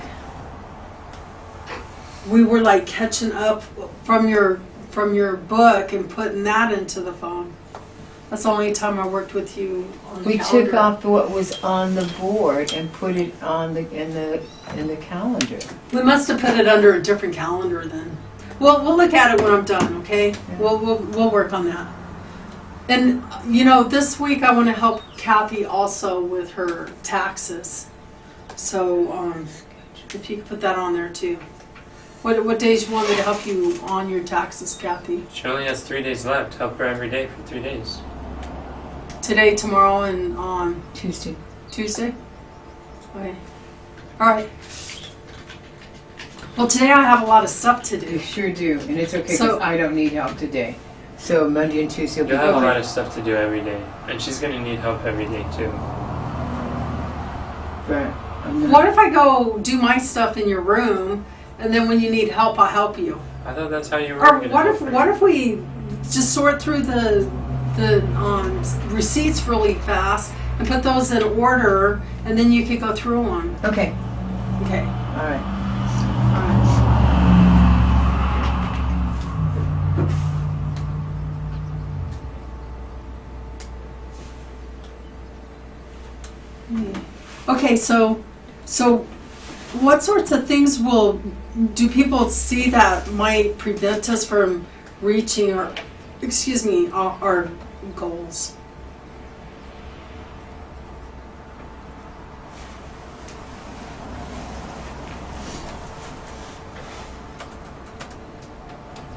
We were like catching up from your book and putting that into the phone. That's the only time I worked with you on the We calendar. took off what was on the board and put it on in the calendar. We must have put it under a different calendar then. We'll look at it when I'm done, okay? We'll work on that. And this week I want to help Kathy also with her taxes. So if you could put that on there too. What days you want me to help you on your taxes, Kathy? She only has 3 days left. Help her every day for 3 days. Today, tomorrow, and on Tuesday. Tuesday? Okay. All right. Well, today I have a lot of stuff to You do. sure do, and it's okay because So- I don't need help today. So Monday and Tuesday will be You'll have a lot fine. of stuff to do every day. And she's going to need help every day, too. But I'm not. What if I go do my stuff in your room, and then when you need help, I'll help you? I thought that's how you were Or going to what help if her. what if we just sort through the receipts really fast and put those in order, and then you could go through them. Okay. Okay. All right. All right. Okay, so what sorts of things do people see that might prevent us from reaching our goals?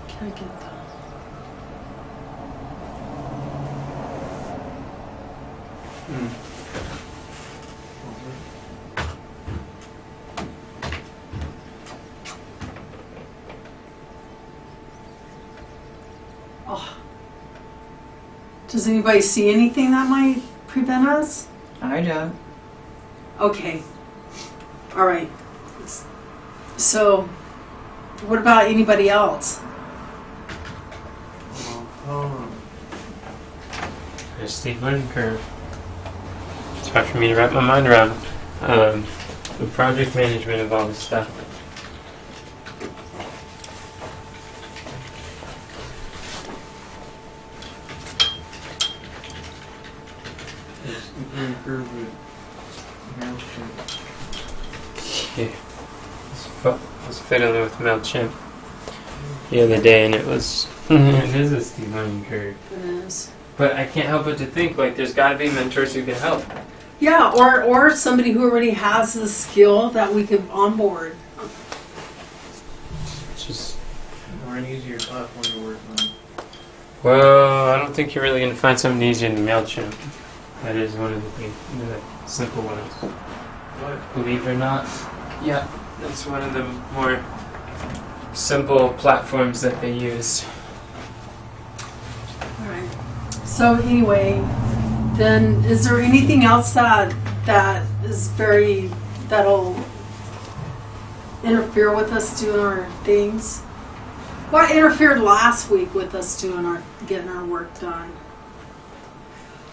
Can I get that? Oh. Does anybody see anything that might prevent us? I don't. Okay. All right. So, what about anybody else? There's steep learning curve. It's hard for me to wrap my mind around the project management of all this stuff. Steep learning curve with MailChimp. Yeah. I was fiddling with MailChimp the other day, and it was it is a steep learning curve. It is. But I can't help but to think, like, there's got to be mentors who can help. Yeah, or somebody who already has the skill that we could onboard. It's just, Or an easier platform to work on. well, I don't think you're really going to find something easier than MailChimp. That is one of the simple ones. What? Believe it or not, yeah, that's one of the more simple platforms that they use. All right. So anyway, then is there anything else that is that'll interfere with us doing our things? What interfered last week with us getting our work done?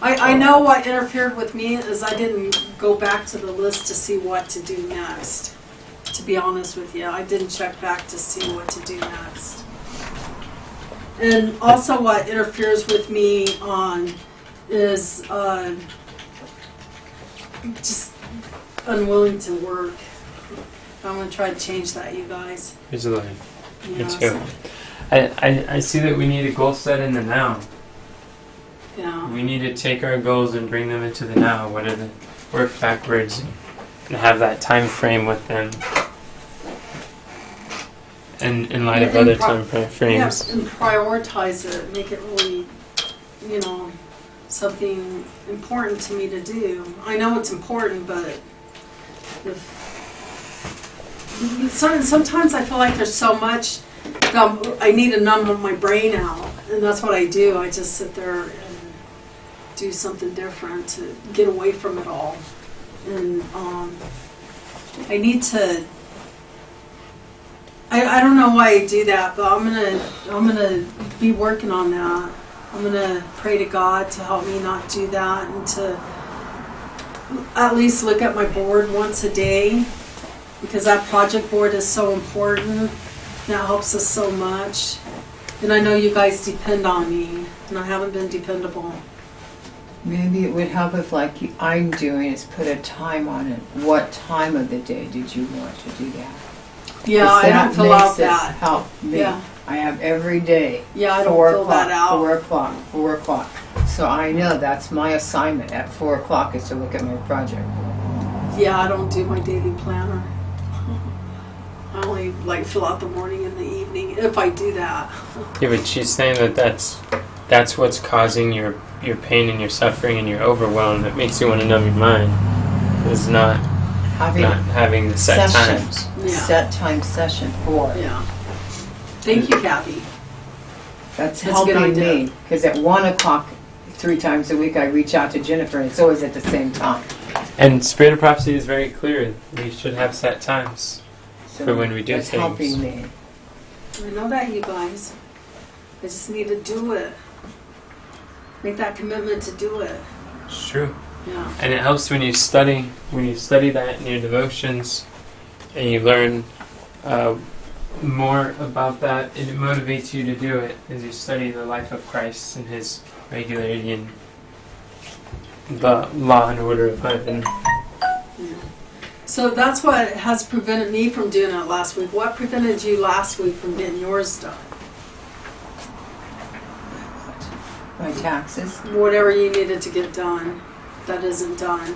I know what interfered with me is I didn't go back to the list to see what to do next. To be honest with you, I didn't check back to see what to do next. And also what interferes with me is just unwilling to work. I'm going to try to change that, you guys. Here's a line. You Me know, too. so- I see that we need a goal set in the now. yeah. We need to take our goals and bring them into the now. What are the work backwards and have that time frame with them. And in light of And other pro- time frames. Yeah, and prioritize it. Make it really, something important to me to do. I know it's important, but sometimes I feel like there's so much that I need to numb my brain out, and that's what I do. I just sit there and do something different to get away from it all. And I need to. I don't know why I do that, but I'm gonna be working on that. I'm gonna pray to God to help me not do that, and to at least look at my board once a day, because that project board is so important. That helps us so much, and I know you guys depend on me, and I haven't been dependable. Maybe it would help if, like I'm doing, is put a time on it. What time of the day did you want to do that? Yeah, I don't fill out that. Help me. Yeah. I have every day. Yeah, I don't 4 fill that o'clock, out. 4 o'clock, 4 o'clock. So I know that's my assignment at 4 o'clock is to look at my project. Yeah, I don't do my daily planner. I only fill out the morning and the evening if I do that. Yeah, but she's saying that that's what's causing your pain and your suffering and your overwhelm that makes you want to numb your mind. Is not having the set session. times. Yeah. Set time session 4. Yeah. Thank you, Kathy. That's That's a good helping idea. me because at 1 o'clock, 3 times a week, I reach out to Jennifer, and it's always at the same time. And Spirit of Prophecy is very clear. We should have set times So for when we do that's things. helping me. I know that, you guys. I just need to do it. make that commitment to do it. It's true. Yeah. And it helps when you study that in your devotions, and you learn more about that, and it motivates you to do it as you study the life of Christ and His regularity and the law and order of heaven. Yeah. So that's what has prevented me from doing it last week. What prevented you last week from getting yours done? My taxes. Whatever you needed to get done that isn't done.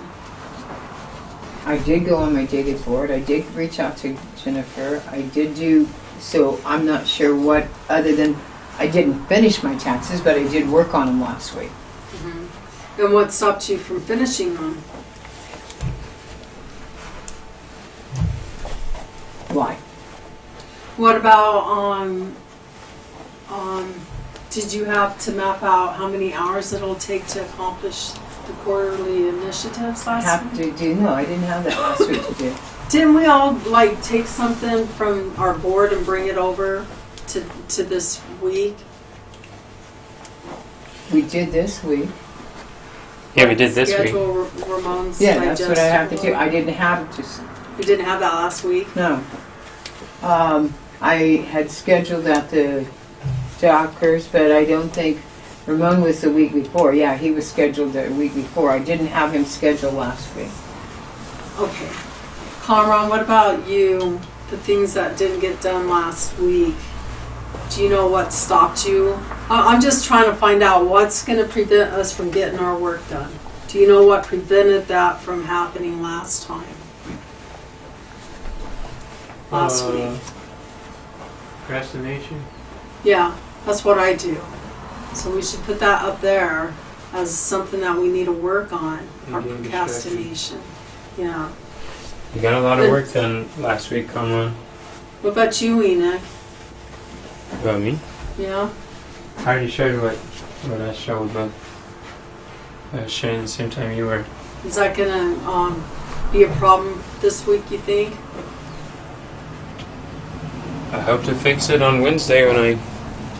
I did go on my Dig board. I did reach out to Jennifer. I did do, so I'm not sure what, other than I didn't finish my taxes, but I did work on them last week. Mm-hmm. And what stopped you from finishing them? Why? What about did you have to map out how many hours it'll take to accomplish the quarterly initiatives last Have week? to do, no, I didn't have that last week to do. Didn't we all like take something from our board and bring it over to this week? We did this week. Yeah, we did this week. Schedule Ramon's Yeah, that's what I have to do. digestible. I didn't have to, You didn't have that last week? no. I had scheduled at the doctors, but I don't think, Ramon was the week before. Yeah, he was scheduled the week before. I didn't have him scheduled last week. Okay. Conron, what about you? The things that didn't get done last week. Do you know what stopped you? I'm just trying to find out what's going to prevent us from getting our work done. Do you know what prevented that from happening last time? Last week. Procrastination. Yeah, that's what I do. So we should put that up there as something that we need to work on. And Our getting procrastination. Yeah. You got a lot of work done last week, come on. What about you, Enoch? About me? Yeah. I already showed what I showed, but I was sharing the same time you were. Is that gonna be a problem this week, you think? I hope to fix it on Wednesday when I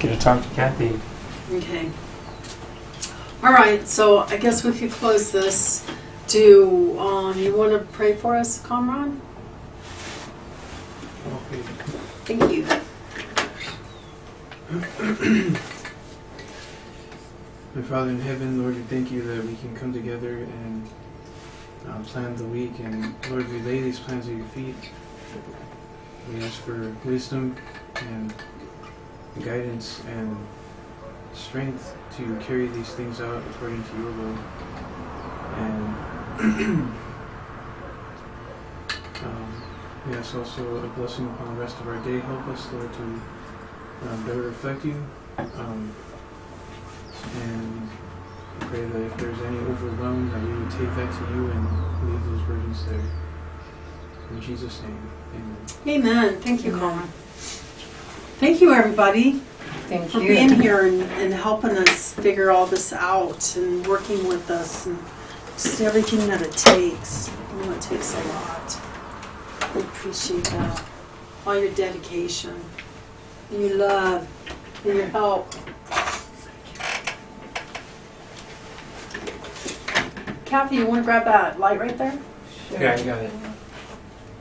get to talk to Kathy. Okay. All right, so I guess we could close this. Do you want to pray for us, Comrade? Okay. Thank you. My Father in heaven, Lord, we thank you that we can come together and plan the week. And Lord, we lay these plans at your feet. We ask for wisdom and guidance and strength to carry these things out according to your will. And we ask also a blessing upon the rest of our day. Help us, Lord, to better reflect you. And pray that if there's any overwhelm, that we would take that to you and leave those burdens there. In Jesus' name, amen. Amen. Thank you, Comrade. Thank you, everybody, Thank for you. being here and helping us figure all this out and working with us and just everything that it takes. I know it takes a lot. We appreciate that. All your dedication, and your love, and your help. Kathy, you want to grab that light right there? Yeah, you got it.